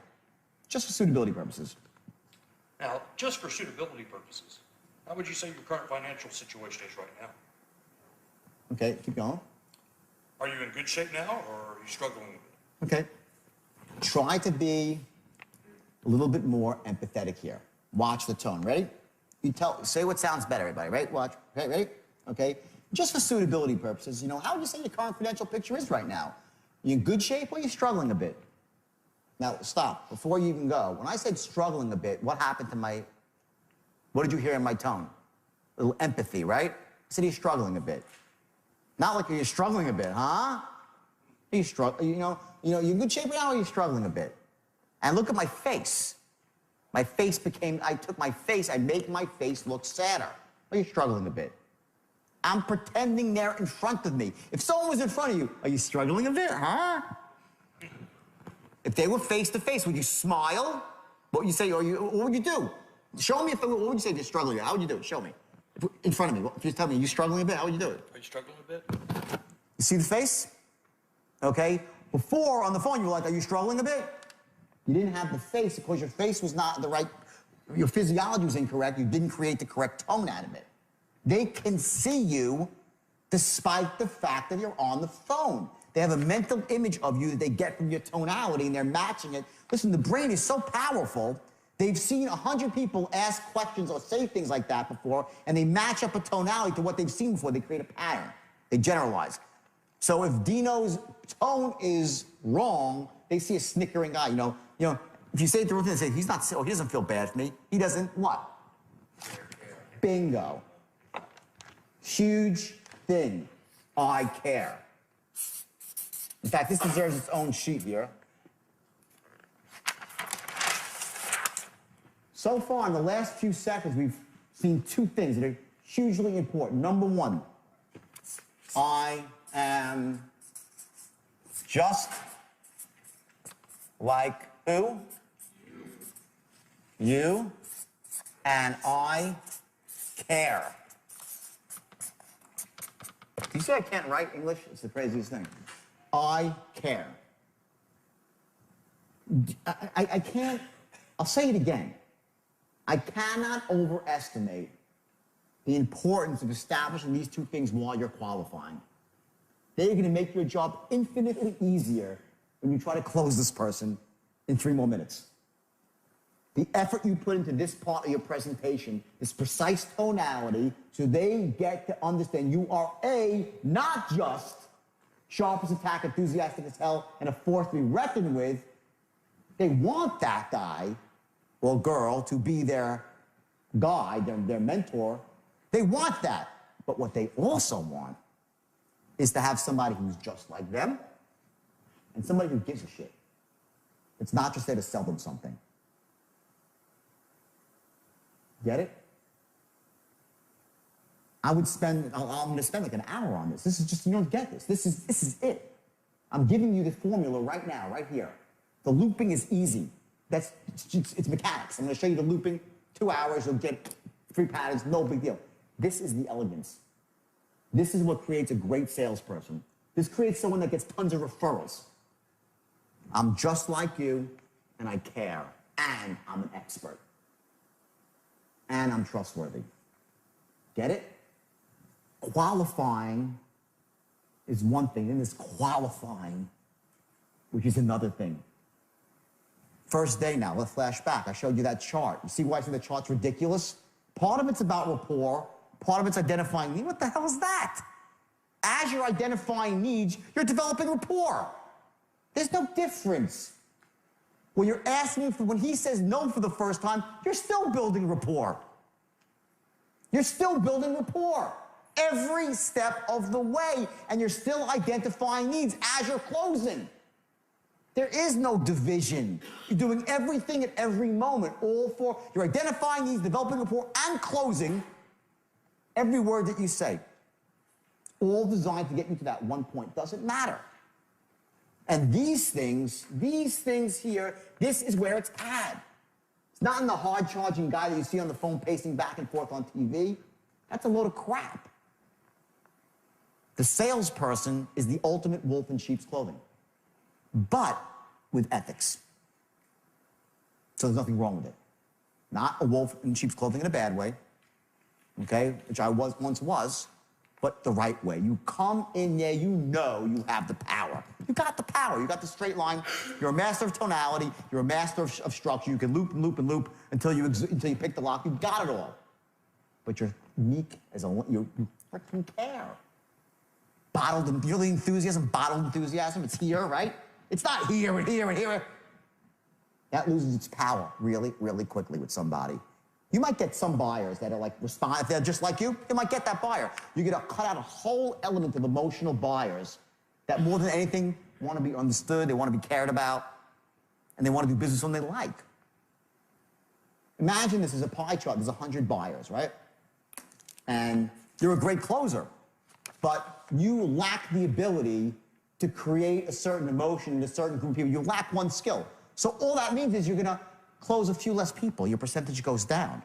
Just for suitability purposes. Now, just for suitability purposes, how would you say your current financial situation is right now? Okay, keep going. Are you in good shape now, or are you struggling with it? Okay. Try to be a little bit more empathetic here. Watch the tone. Ready? Say what sounds better, everybody. Right? Watch. Okay, ready? Okay. Just for suitability purposes, you know, how would you say your current financial picture is right now? You in good shape or are you struggling a bit? Now, stop. Before you even go, when I said struggling a bit, what happened to what did you hear in my tone? A little empathy, right? I said you're struggling a bit. Not like you're struggling a bit, huh? You know, you're in good shape now or you're struggling a bit? And look at my face. My face I made my face look sadder. Are you struggling a bit? I'm pretending they're in front of me. If someone was in front of you, are you struggling a bit, huh? If they were face to face, would you smile? What would you say? What would you do? Show me what would you say if you're struggling? How would you do it? Show me. In front of me. If you tell me, are you struggling a bit? How would you do it? Are you struggling a bit? You see the face? Okay? Before, on the phone, you were like, are you struggling a bit? You didn't have the face because your face was not the right, your physiology was incorrect. You didn't create the correct tone out of it. They can see you despite the fact that you're on the phone. They have a mental image of you that they get from your tonality, and they're matching it. Listen, the brain is so powerful. They've seen 100 people ask questions or say things like that before, and they match up a tonality to what they've seen before. They create a pattern. They generalize. So if Dino's tone is wrong, they see a snickering guy. You know, if you say it to him and say, he doesn't feel bad for me. He doesn't what? Bingo. Huge thing. I care. In fact, this deserves its own sheet here. So far, in the last few seconds, we've seen two things that are hugely important. Number one, I am just like who? You. And I care. Do you say I can't write English? It's the craziest thing. I care. I can't, I'll say it again. I cannot overestimate the importance of establishing these two things while you're qualifying. They're going to make your job infinitely easier when you try to close this person in 3 more minutes. The effort you put into this part of your presentation, this precise tonality, so they get to understand you are not just sharp as a tack, enthusiastic as hell, and a force to be reckoned with. They want that guy or girl to be their guide, their mentor. They want that. But what they also want is to have somebody who's just like them and somebody who gives a shit. It's not just there to sell them something. Get it? I'm going to spend like an hour on this. This is just, you don't get this. This is it. I'm giving you the formula right now, right here. The looping is easy. It's mechanics. I'm going to show you the looping. 2 hours, you'll get 3 patterns, no big deal. This is the elegance. This is what creates a great salesperson. This creates someone that gets tons of referrals. I'm just like you, and I care, and I'm an expert. And I'm trustworthy. Get it? Qualifying is one thing, and there's qualifying, which is another thing. First day now, let's flash back. I showed you that chart. You see why I say the chart's ridiculous? Part of it's about rapport, part of it's identifying needs. What the hell is that? As you're identifying needs, you're developing rapport. There's no difference. When you're asking for, when he says no for the first time, you're still building rapport. You're still building rapport every step of the way, and you're still identifying needs as you're closing. There is no division. You're doing everything at every moment, you're identifying these, developing rapport, and closing every word that you say. All designed to get you to that one point. Doesn't matter. And these things here, this is where it's at. It's not in the hard-charging guy that you see on the phone pacing back and forth on TV. That's a load of crap. The salesperson is the ultimate wolf in sheep's clothing, but with ethics. So there's nothing wrong with it. Not a wolf in sheep's clothing in a bad way, okay, which I once was, but the right way. You come in there, you know you have the power. You got the power. You got the straight line. You're a master of tonality. You're a master of structure. You can loop and loop and loop until you pick the lock. You got it all. But you're unique as you freaking care. Bottled, you know the enthusiasm, bottled enthusiasm? It's here, right? It's not here and here and here. That loses its power really, really quickly with somebody. You might get some buyers that are like, if they're just like you might get that buyer. You're gonna cut out a whole element of emotional buyers that more than anything want to be understood, they want to be cared about, and they want to do business when they like. Imagine this is a pie chart. There's 100 buyers, right? And you're a great closer, but you lack the ability to create a certain emotion in a certain group of people. You lack one skill. So all that means is you're going to close a few less people. Your percentage goes down.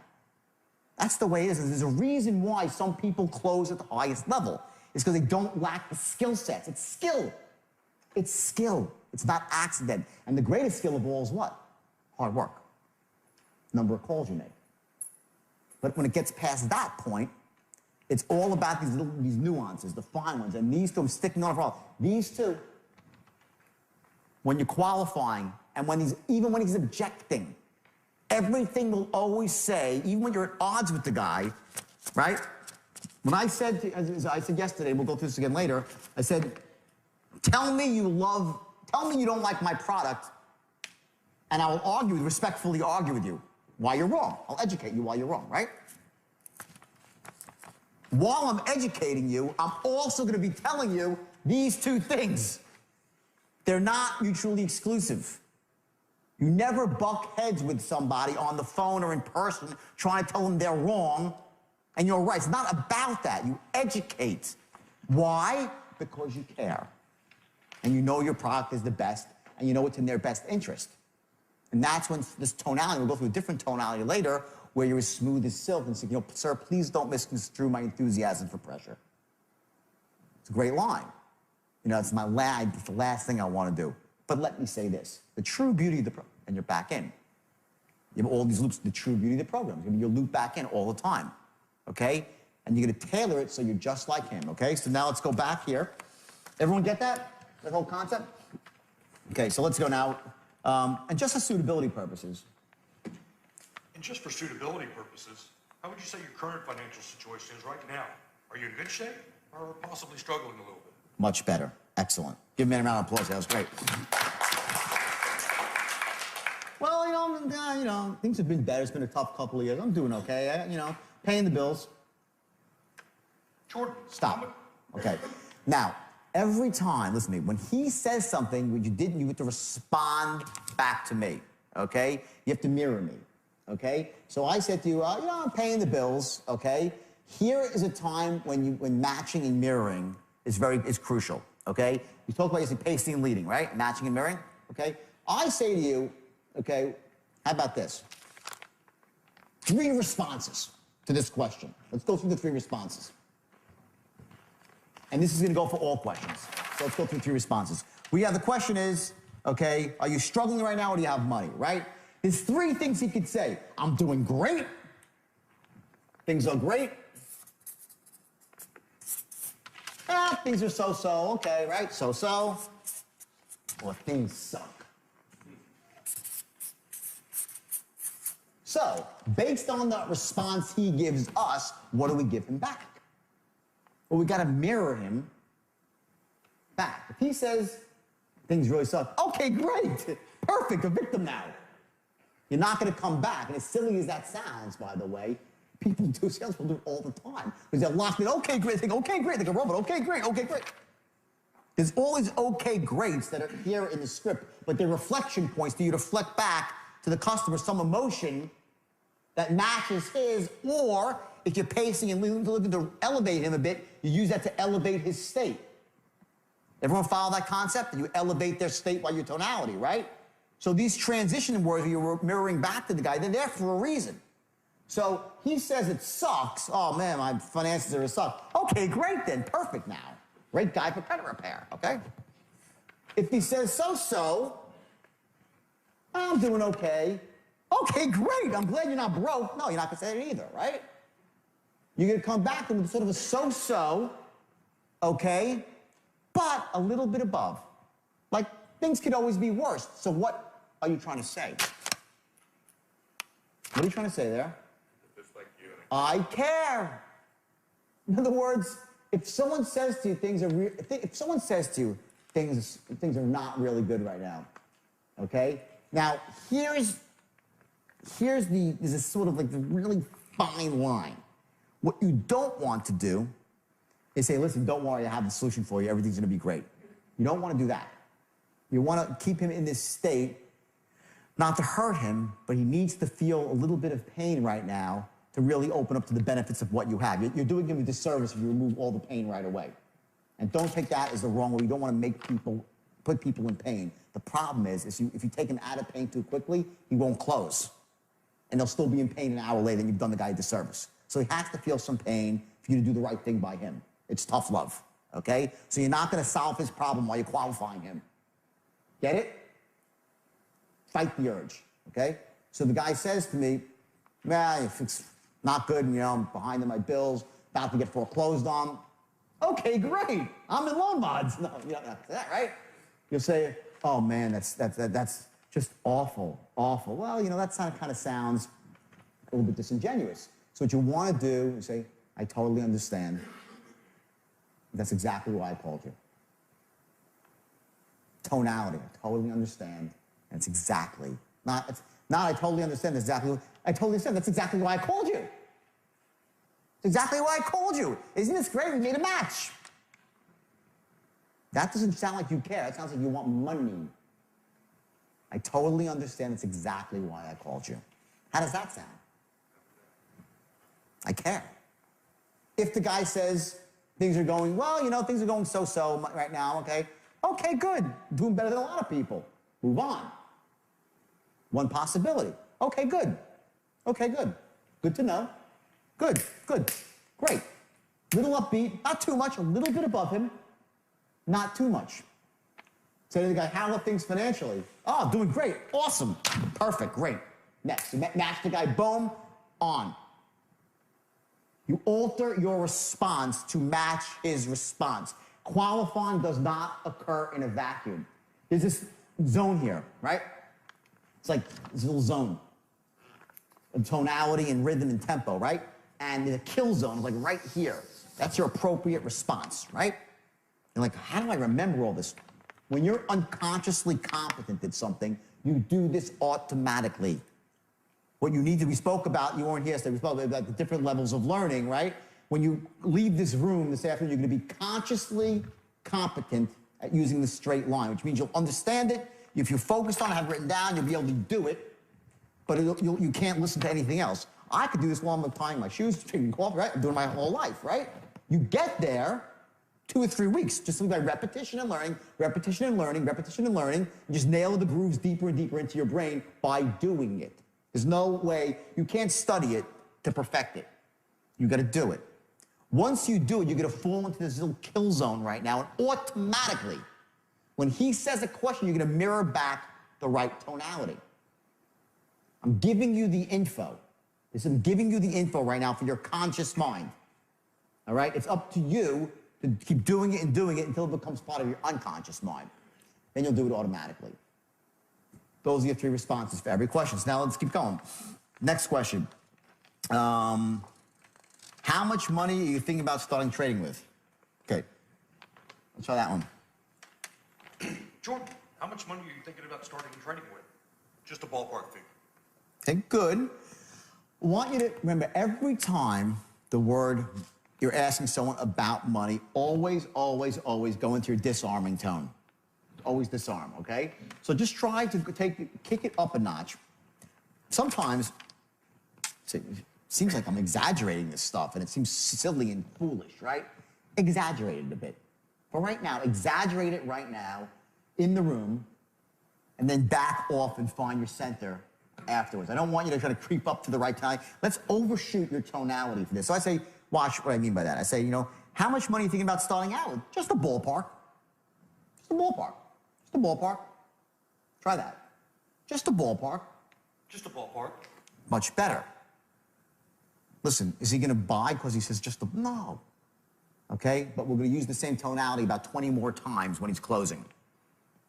That's the way it is. There's a reason why some people close at the highest level. It's because they don't lack the skill sets. It's skill. It's skill. It's not accident. And the greatest skill of all is what? Hard work. Number of calls you make. But when it gets past that point, it's all about these nuances, the fine ones. And these two, I'm sticking on it for all. These two, when you're qualifying, and even when he's objecting, everything will always say, even when you're at odds with the guy, right? When I said, as I said yesterday, we'll go through this again later, I said, tell me you don't like my product, and I will respectfully argue with you why you're wrong. I'll educate you why you're wrong, right? While I'm educating you, I'm also going to be telling you these two things. They're not mutually exclusive. You never buck heads with somebody on the phone or in person trying to tell them they're wrong and you're right. It's not about that. You educate. Why? Because you care. And you know your product is the best and you know it's in their best interest. And that's when this tonality, we'll go through a different tonality later, where you're as smooth as silk and say, sir, please don't misconstrue my enthusiasm for pressure. It's a great line. It's the last thing I want to do. But let me say this. The true beauty of the program, and you're back in. You have all these loops, the true beauty of the program. You'll loop back in all the time, okay? And you're going to tailor it so you're just like him, okay? So now let's go back here. Everyone get that? That whole concept? Okay, so let's go now. And just for suitability purposes. And just for suitability purposes, how would you say your current financial situation is right now? Are you in good shape or possibly struggling a little bit? Much better. Excellent. Give me a round of applause. That was great. Well, things have been better. It's been a tough couple of years. I'm doing okay. Paying the bills. Jordan. Stop. Okay. Now, every time, listen to me, when he says something you have to respond back to me, okay? You have to mirror me, okay? So I said to you, I'm paying the bills, okay? Here is a time when matching and mirroring is crucial, okay? You talk about pacing and leading, right? Matching and mirroring, okay? I say to you, okay, how about this? 3 responses to this question. Let's go through the 3 responses. And this is going to go for all questions. So let's go through 3 responses. The question is, okay, are you struggling right now or do you have money, right? There's 3 things he could say. I'm doing great. Things are great. Things are so-so, okay, right? So-so. Or things suck. So, based on the response he gives us, what do we give him back? Well, we got to mirror him back. If he says things really suck, okay, great, perfect, a victim now. You're not going to come back. And as silly as that sounds, by the way, salespeople do it all the time. Because they're locked in, okay, great, they think, okay, great, like a robot, okay, great, okay, great. There's all these okay, greats that are here in the script, but they're reflection points for you to reflect back to the customer some emotion that matches his, or if you're pacing and looking to elevate him a bit, you use that to elevate his state. Everyone follow that concept? You elevate their state by your tonality, right? So these transition words you're mirroring back to the guy, they're there for a reason. So he says it sucks. Oh man, my finances are a suck. Okay, great then, perfect now. Great guy for credit repair, okay? If he says so-so, I'm doing okay. Okay, great, I'm glad you're not broke. No, you're not gonna say it either, right? You're gonna come back with sort of a so-so, okay, but a little bit above. Like, things could always be worse. So what are you trying to say? What are you trying to say there? Just like you. I care. In other words, if someone says to you things are if someone says to you things are not really good right now, okay? Now there's a sort of like the really fine line. What you don't want to do is say, listen, don't worry, I have the solution for you. Everything's going to be great. You don't want to do that. You want to keep him in this state, not to hurt him, but he needs to feel a little bit of pain right now to really open up to the benefits of what you have. You're doing him a disservice if you remove all the pain right away. And don't take that as the wrong way. You don't want to put people in pain. The problem is if you take him out of pain too quickly, he won't close. And they'll still be in pain an hour later and you've done the guy a disservice. So he has to feel some pain for you to do the right thing by him. It's tough love, okay? So you're not going to solve his problem while you're qualifying him. Get it? Fight the urge, okay? So the guy says to me, man, if it's not good, you know, I'm behind on my bills, about to get foreclosed on. Okay, great. I'm in loan mods. No, you don't have to say that, right? You'll say, oh man, that's just awful, awful. Well, you know, that kind of sounds a little bit disingenuous. So what you want to do is say, I totally understand. That's exactly why I called you. Tonality, I totally understand. And it's exactly, not I totally understand, I totally understand, that's exactly why I called you. It's exactly why I called you. Isn't this great? We made a match. That doesn't sound like you care. That sounds like you want money. I totally understand. That's exactly why I called you. How does that sound? I care. If the guy says things are going, well, you know, things are going so-so right now, okay? Okay, good. Doing better than a lot of people. Move on. One possibility. Okay, good. Okay, good. Good to know. Good, good, great. Little upbeat, not too much, a little bit above him, not too much. Say to the guy, how are things financially? Oh, doing great, awesome, perfect, great. Next, match the guy, boom, on. You alter your response to match his response. Qualifying does not occur in a vacuum. There's this zone here, right? It's like this little zone of tonality and rhythm and tempo, right? And the kill zone is like right here. That's your appropriate response, right? You're like, how do I remember all this? When you're unconsciously competent at something, you do this automatically. What you need to, we spoke about, you weren't here yesterday, we spoke about the different levels of learning, right? When you leave this room this afternoon, you're going to be consciously competent at using the straight line, which means you'll understand it. If you're focused on it, have it written down, you'll be able to do it, but you can't listen to anything else. I could do this while I'm tying my shoes, drinking coffee, right? I'm doing my whole life, right? You get there 2 or 3 weeks, just by repetition and learning, repetition and learning, repetition and learning. You just nail the grooves deeper and deeper into your brain by doing it. There's no way, you can't study it to perfect it. You gotta do it. Once you do it, you're gonna fall into this little kill zone right now, and automatically, when he says a question, you're gonna mirror back the right tonality. I'm giving you the info. I'm giving you the info right now for your conscious mind. All right? It's up to you to keep doing it until it becomes part of your unconscious mind. Then you'll do it automatically. Those are your 3 responses for every question. So now let's keep going. Next question. How much money are you thinking about starting trading with? Okay. Let's try that one. Jordan, how much money are you thinking about starting trading with? Just a ballpark figure. Okay, good. I want you to remember every time the word you're asking someone about money, always, always, always go into your disarming tone. Always disarm, okay? So just try to kick it up a notch. Sometimes, it seems like I'm exaggerating this stuff, and it seems silly and foolish, right? Exaggerate it a bit. But right now, exaggerate it right now in the room, and then back off and find your center afterwards. I don't want you to try to creep up to the right time. Let's overshoot your tonality for this. So I say, watch what I mean by that. I say, you know, how much money are you thinking about starting out with? Just a ballpark. Just a ballpark. Just a ballpark. Try that. Just a ballpark. Just a ballpark. Much better. Listen, is he going to buy because he says just a... No. Okay? But we're going to use the same tonality about 20 more times when he's closing.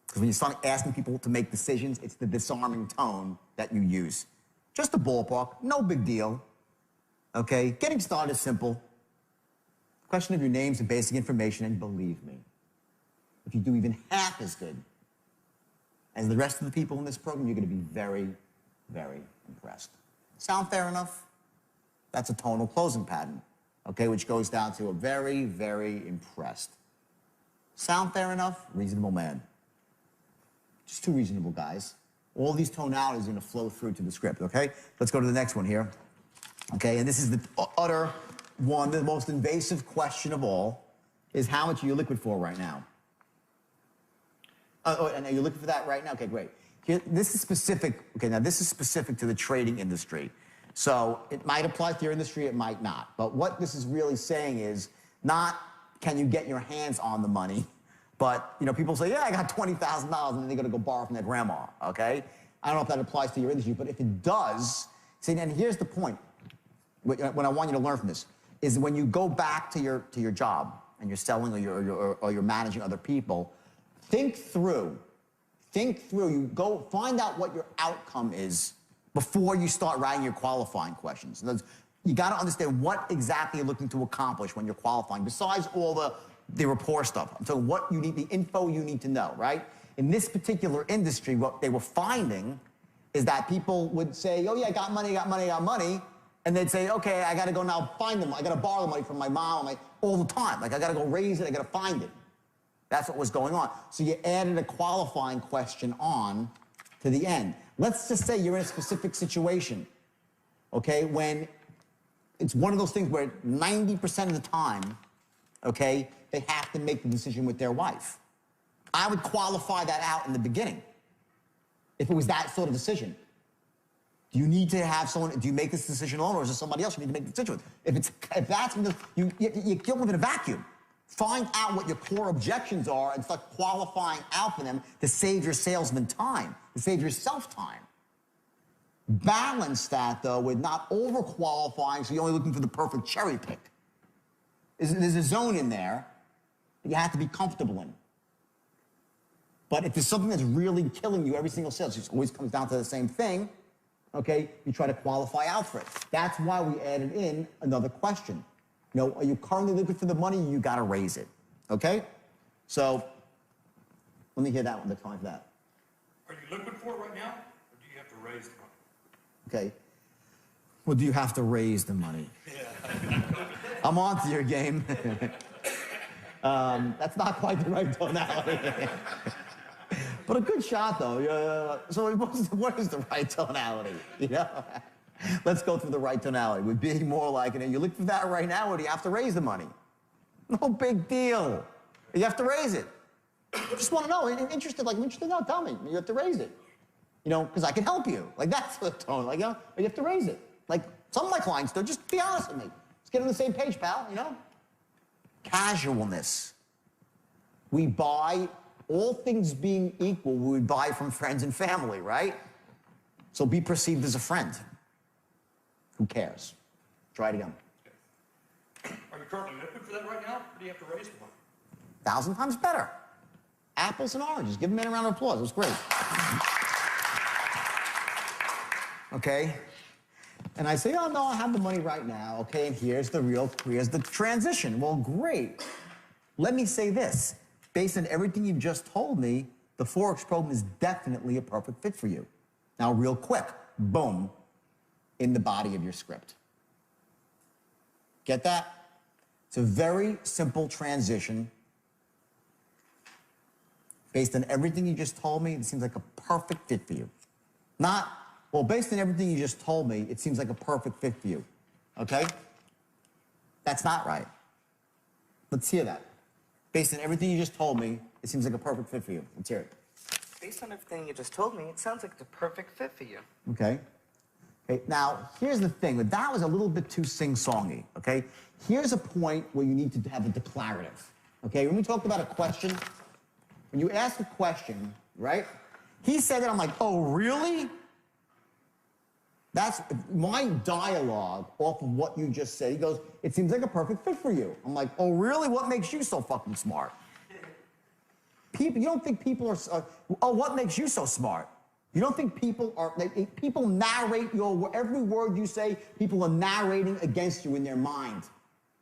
Because when you start asking people to make decisions, it's the disarming tone that you use. Just a ballpark. No big deal. Okay? Getting started is simple. Question of your names and basic information, and believe me, if you do even half as good as the rest of the people in this program, you're going to be very, very impressed. Sound fair enough? That's a tonal closing pattern, okay, which goes down to a very, very impressed. Sound fair enough? Reasonable man. Just two reasonable guys. All these tonalities are going to flow through to the script, okay? Let's go to the next one here. Okay, and this is the utter one, the most invasive question of all, is how much are you liquid for right now? And are you looking for that right now? Okay, great. Here, this is specific. Okay, now this is specific to the trading industry. So it might apply to your industry, it might not. But what this is really saying is not can you get your hands on the money, but you know, people say, yeah, I got $20,000, and then they're gonna go borrow from their grandma, okay? I don't know if that applies to your industry, but if it does, see, and here's the point, what I want you to learn from this, is when you go back to your job, and you're selling or you're managing other people, think through, you go find out what your outcome is before you start writing your qualifying questions. You got to understand what exactly you're looking to accomplish when you're qualifying, besides all the rapport stuff. I'm talking what you need, the info you need to know, right? In this particular industry, what they were finding is that people would say, oh yeah, I got money, and they'd say, okay, I got to go now find them. I got to borrow the money from my mom all the time. Like, I got to go raise it, I got to find it. That's what was going on. So you added a qualifying question on to the end. Let's just say you're in a specific situation, okay, when it's one of those things where 90% of the time, okay, they have to make the decision with their wife. I would qualify that out in the beginning if it was that sort of decision. Do you need to have someone, do you make this decision alone, or is there somebody else you need to make the decision with? If that's, you don't live in a vacuum. Find out what your core objections are and start qualifying out for them to save your salesman time, to save yourself time. Balance that, though, with not over-qualifying, so you're only looking for the perfect cherry pick. There's a zone in there that you have to be comfortable in. But if there's something that's really killing you every single sales, it always comes down to the same thing, okay, you try to qualify out for it. That's why we added in another question. You know, are you currently looking for the money? You got to raise it, okay? So let me hear that one. Let's find that. Are you liquid for it right now, or do you have to raise the money? Okay. Well, do you have to raise the money? Yeah. I'm on to your game. That's not quite the right tonality. But a good shot, though. So what is the right tonality, you know? Let's go through the right tonality. Would be more like, you know, you look for that right now, or do you have to raise the money? No big deal. You have to raise it. Just want to know. Interested? Like, I'm interested. No, tell me. You have to raise it. You know, because I can help you. Like, that's the tone. Like, you know, you have to raise it. Like, some of my clients do. Just be honest with me. Let's get on the same page, pal. You know. Casualness. We buy, all things being equal, we would buy from friends and family, right? So be perceived as a friend. Who cares? Try it again. Are you currently liquid for that right now, or do you have to raise the money? 1,000 times better. Apples and oranges. Give them a round of applause. It was great. Okay? And I say, oh, no, I have the money right now. Okay, and here's the transition. Well, great. Let me say this. Based on everything you've just told me, the Forex program is definitely a perfect fit for you. Now, real quick, boom, in the body of your script. Get that? It's a very simple transition. Based on everything you just told me, it seems like a perfect fit for you. Not, well, based on everything you just told me, it seems like a perfect fit for you. Okay? That's not right. Let's hear that. Based on everything you just told me, it seems like a perfect fit for you. Let's hear it. Based on everything you just told me, it sounds like the perfect fit for you. Okay? Okay, now, here's the thing. That was a little bit too sing-songy, okay? Here's a point where you need to have a declarative, okay? When we talked about a question, when you ask a question, right? He said it, I'm like, oh, really? That's my dialogue off of what you just said. He goes, it seems like a perfect fit for you. I'm like, oh, really? What makes you so fucking smart? People, you don't think people are, oh, what makes you so smart? You don't think people are, people narrate every word you say, people are narrating against you in their mind,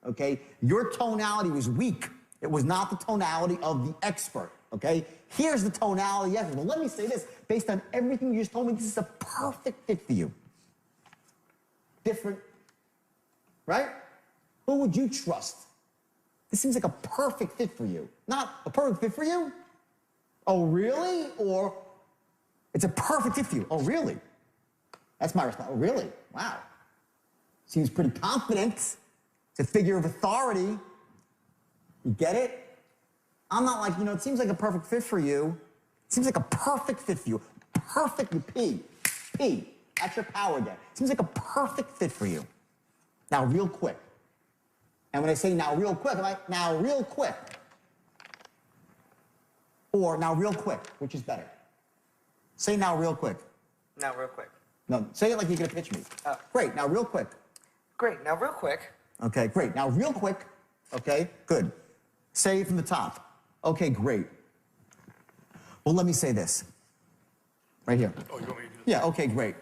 okay? Your tonality was weak. It was not the tonality of the expert, okay? Here's the tonality of the expert. Well, let me say this. Based on everything you just told me, this is a perfect fit for you. Different, right? Who would you trust? This seems like a perfect fit for you. Not a perfect fit for you? Oh, really? Or it's a perfect fit for you. Oh, really? That's my response. Oh, really? Wow. Seems pretty confident. It's a figure of authority. You get it? I'm not like, it seems like a perfect fit for you. It seems like a perfect fit for you. Perfect, you P. That's your power again. It seems like a perfect fit for you. Now, real quick. And when I say now real quick, I'm like, now real quick. Or now real quick, which is better? Say now real quick. Now, real quick. No, say it like you're going to pitch me. Great, now real quick. Great, now real quick. Okay, great. Now real quick. Okay, good. Say it from the top. Okay, great. Well, let me say this. Right here. Oh, you want me to do this? Yeah, okay, great.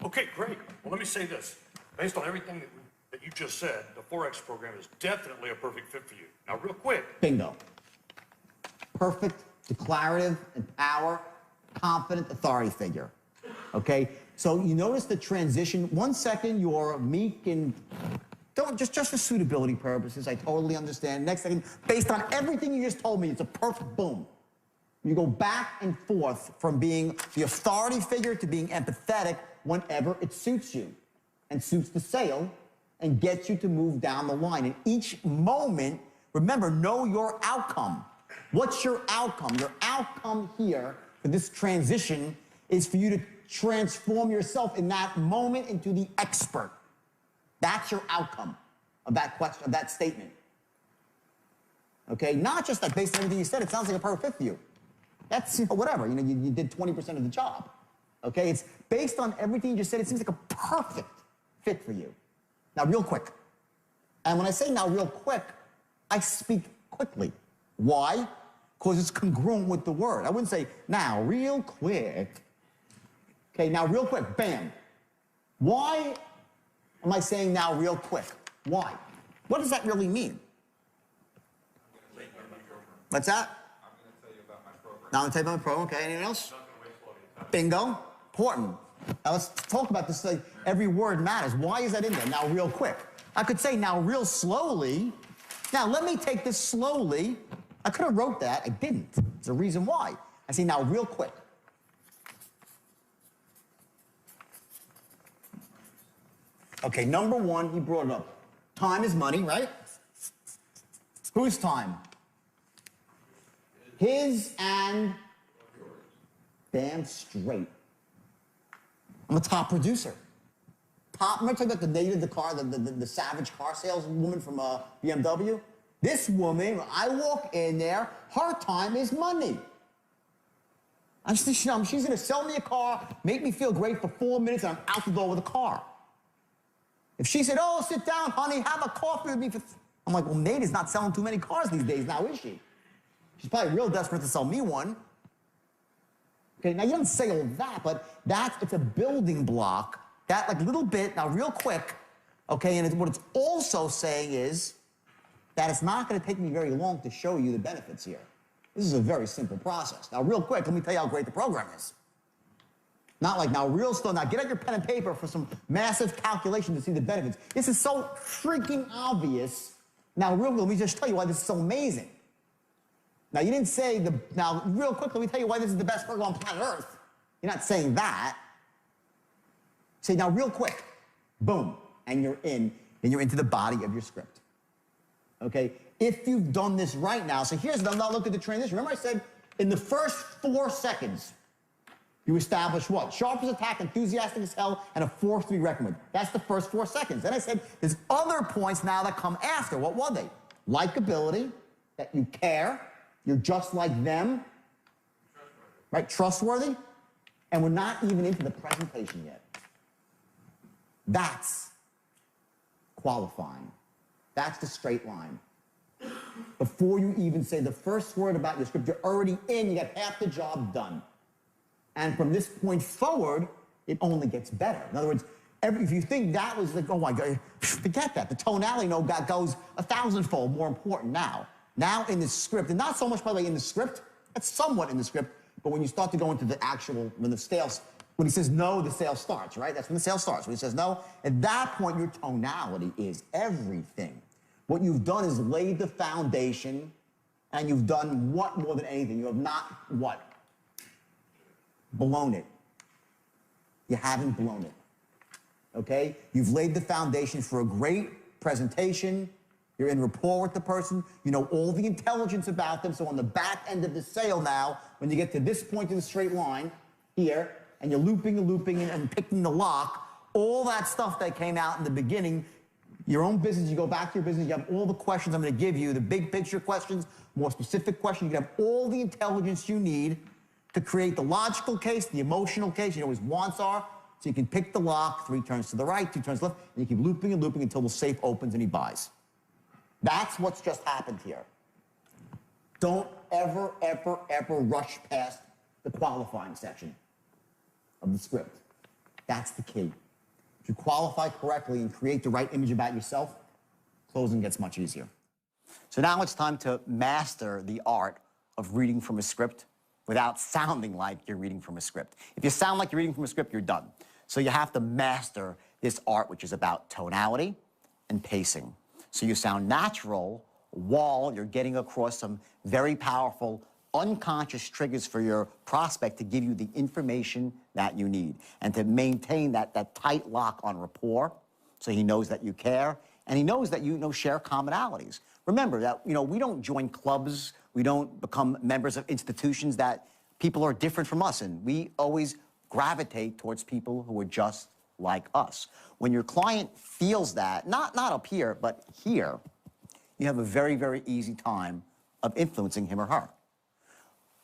Okay, great. Well, let me say this. Based on everything that you just said, the Forex program is definitely a perfect fit for you. Now, real quick. Bingo. Perfect, declarative, and power, confident authority figure. Okay? So you notice the transition. 1 second, you're meek and don't just for suitability purposes. I totally understand. Next second, based on everything you just told me, it's a perfect boom. You go back and forth from being the authority figure to being empathetic whenever it suits you and suits the sale and gets you to move down the line. And each moment, remember, know your outcome. What's your outcome? Your outcome here for this transition is for you to transform yourself in that moment into the expert. That's your outcome of that question, of that statement. Okay? Not just that based on everything you said, it sounds like a perfect fit for you. That's, whatever. You did 20% of the job. Okay? It's based on everything you just said, it seems like a perfect fit for you. Now, real quick. And when I say now real quick, I speak quickly. Why? Because it's congruent with the word. I wouldn't say now real quick. Okay, now real quick, bam. Why am I saying now real quick? Why? What does that really mean? What's that? I'm going to tell you about my program. Now I'm going to tell you about my program. Okay, anything else? Bingo. Important. Now let's talk about this. Like, every word matters. Why is that in there? Now real quick. I could say now real slowly. Now let me take this slowly. I could have wrote that. I didn't. There's a reason why. I say now real quick. Okay, number one, he brought it up. Time is money, right? Whose time? His and damn straight. I'm a top producer. I'm going to talk about the lady of the car, the savage car saleswoman from BMW. This woman, when I walk in there, her time is money. She's going to sell me a car, make me feel great for 4 minutes, and I'm out the door with a car. If she said, oh, sit down, honey, have a coffee with me. I'm like, well, Nate is not selling too many cars these days now, is she? She's probably real desperate to sell me one. Okay, now you don't say all that, but it's a building block. That like little bit, now real quick, okay, and what it's also saying is that it's not going to take me very long to show you the benefits here. This is a very simple process. Now real quick, let me tell you how great the program is. Not like now real slow, now get out your pen and paper for some massive calculation to see the benefits. This is so freaking obvious Now, let me just tell you why this is so amazing. Now, you didn't say now, real quick, let me tell you why this is the best burger on planet Earth. You're not saying that. Say, now, real quick, boom, and you're in, and you're into the body of your script. Okay? If you've done this right now, so here's, now look at the transition. Remember I said, in the first 4 seconds, you establish what? Sharp as a tack, enthusiastic as hell, and a force to be reckoned with. That's the first 4 seconds. Then I said, there's other points now that come after. What were they? Likability, that you care, you're just like them, right? Trustworthy, and we're not even into the presentation yet. That's qualifying. That's the straight line. Before you even say the first word about your script, you're already in, you got half the job done. And from this point forward, it only gets better. In other words, if you think that was like, oh my God, forget that. The tonality goes 1,000-fold more important now. Now in the script, and not so much, by the way, in the script, that's somewhat in the script, but when you start to go into the actual, when he says no, the sale starts, right? That's when the sale starts. When he says no, at that point, your tonality is everything. What you've done is laid the foundation, and you've done what more than anything? You have not what? Blown it. You haven't blown it. Okay? You've laid the foundation for a great presentation. You're in rapport with the person. You know all the intelligence about them. So on the back end of the sale now, when you get to this point in the straight line here, and you're looping and picking the lock, all that stuff that came out in the beginning, your own business, you go back to your business, you have all the questions I'm going to give you, the big picture questions, more specific questions. You can have all the intelligence you need to create the logical case, the emotional case, you know what his wants are, so you can pick the lock, 3 turns to the right, 2 turns left, and you keep looping and looping until the safe opens and he buys. That's what's just happened here. Don't ever, ever, ever rush past the qualifying section of the script. That's the key. If you qualify correctly and create the right image about yourself, closing gets much easier. So now it's time to master the art of reading from a script without sounding like you're reading from a script. If you sound like you're reading from a script, you're done. So you have to master this art, which is about tonality and pacing. So you sound natural while you're getting across some very powerful unconscious triggers for your prospect to give you the information that you need and to maintain that tight lock on rapport so he knows that you care and he knows that you share commonalities. Remember that we don't join clubs, we don't become members of institutions that people are different from us, and we always gravitate towards people who are just like us. When your client feels that, not up here, but here, you have a very, very easy time of influencing him or her.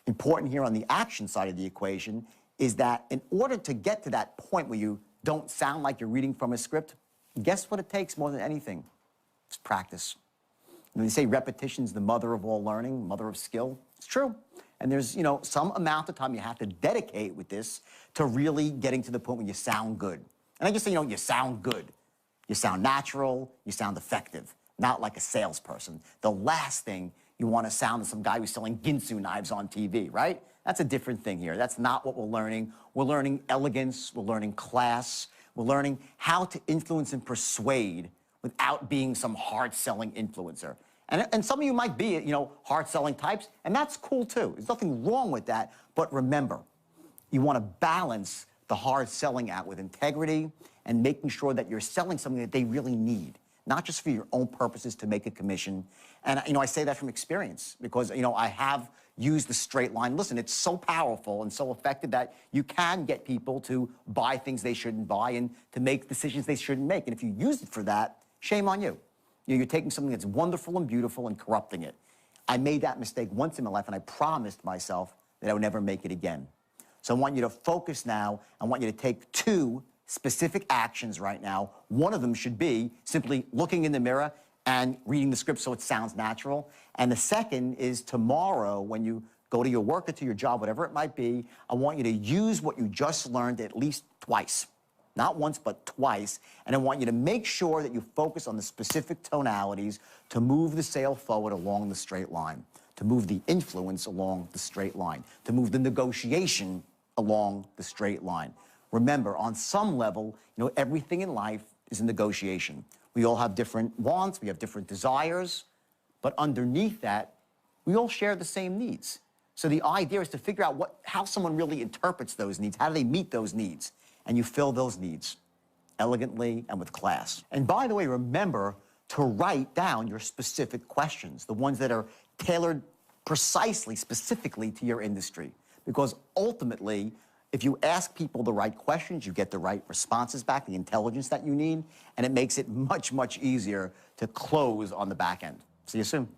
Important here on the action side of the equation is that in order to get to that point where you don't sound like you're reading from a script, guess what it takes more than anything? It's practice. When they say repetition's the mother of all learning, mother of skill, it's true. And there's, some amount of time you have to dedicate with this to really getting to the point where you sound good. And I just say, you sound good. You sound natural, you sound effective, not like a salesperson. The last thing you want to sound as some guy who's selling Ginsu knives on TV, right? That's a different thing here. That's not what we're learning. We're learning elegance, we're learning class, we're learning how to influence and persuade without being some hard-selling influencer. And some of you might be, hard-selling types, and that's cool too. There's nothing wrong with that, but remember, you want to balance the hard selling out with integrity and making sure that you're selling something that they really need, not just for your own purposes to make a commission. And, I say that from experience because, I have used the straight line. Listen, it's so powerful and so effective that you can get people to buy things they shouldn't buy and to make decisions they shouldn't make. And if you use it for that, shame on you. You're taking something that's wonderful and beautiful and corrupting it. I made that mistake once in my life, and I promised myself that I would never make it again. So I want you to focus now. I want you to take 2 specific actions right now. One of them should be simply looking in the mirror and reading the script so it sounds natural. And the second is tomorrow when you go to your work or to your job, whatever it might be, I want you to use what you just learned at least twice. Not once, but twice. And I want you to make sure that you focus on the specific tonalities to move the sale forward along the straight line, to move the influence along the straight line, to move the negotiation along the straight line. Remember, on some level, everything in life is a negotiation. We all have different wants, we have different desires, but underneath that, we all share the same needs. So the idea is to figure out how someone really interprets those needs, how do they meet those needs, and you fill those needs elegantly and with class. And by the way, remember to write down your specific questions, the ones that are tailored precisely, specifically to your industry. Because ultimately, if you ask people the right questions, you get the right responses back, the intelligence that you need, and it makes it much, much easier to close on the back end. See you soon.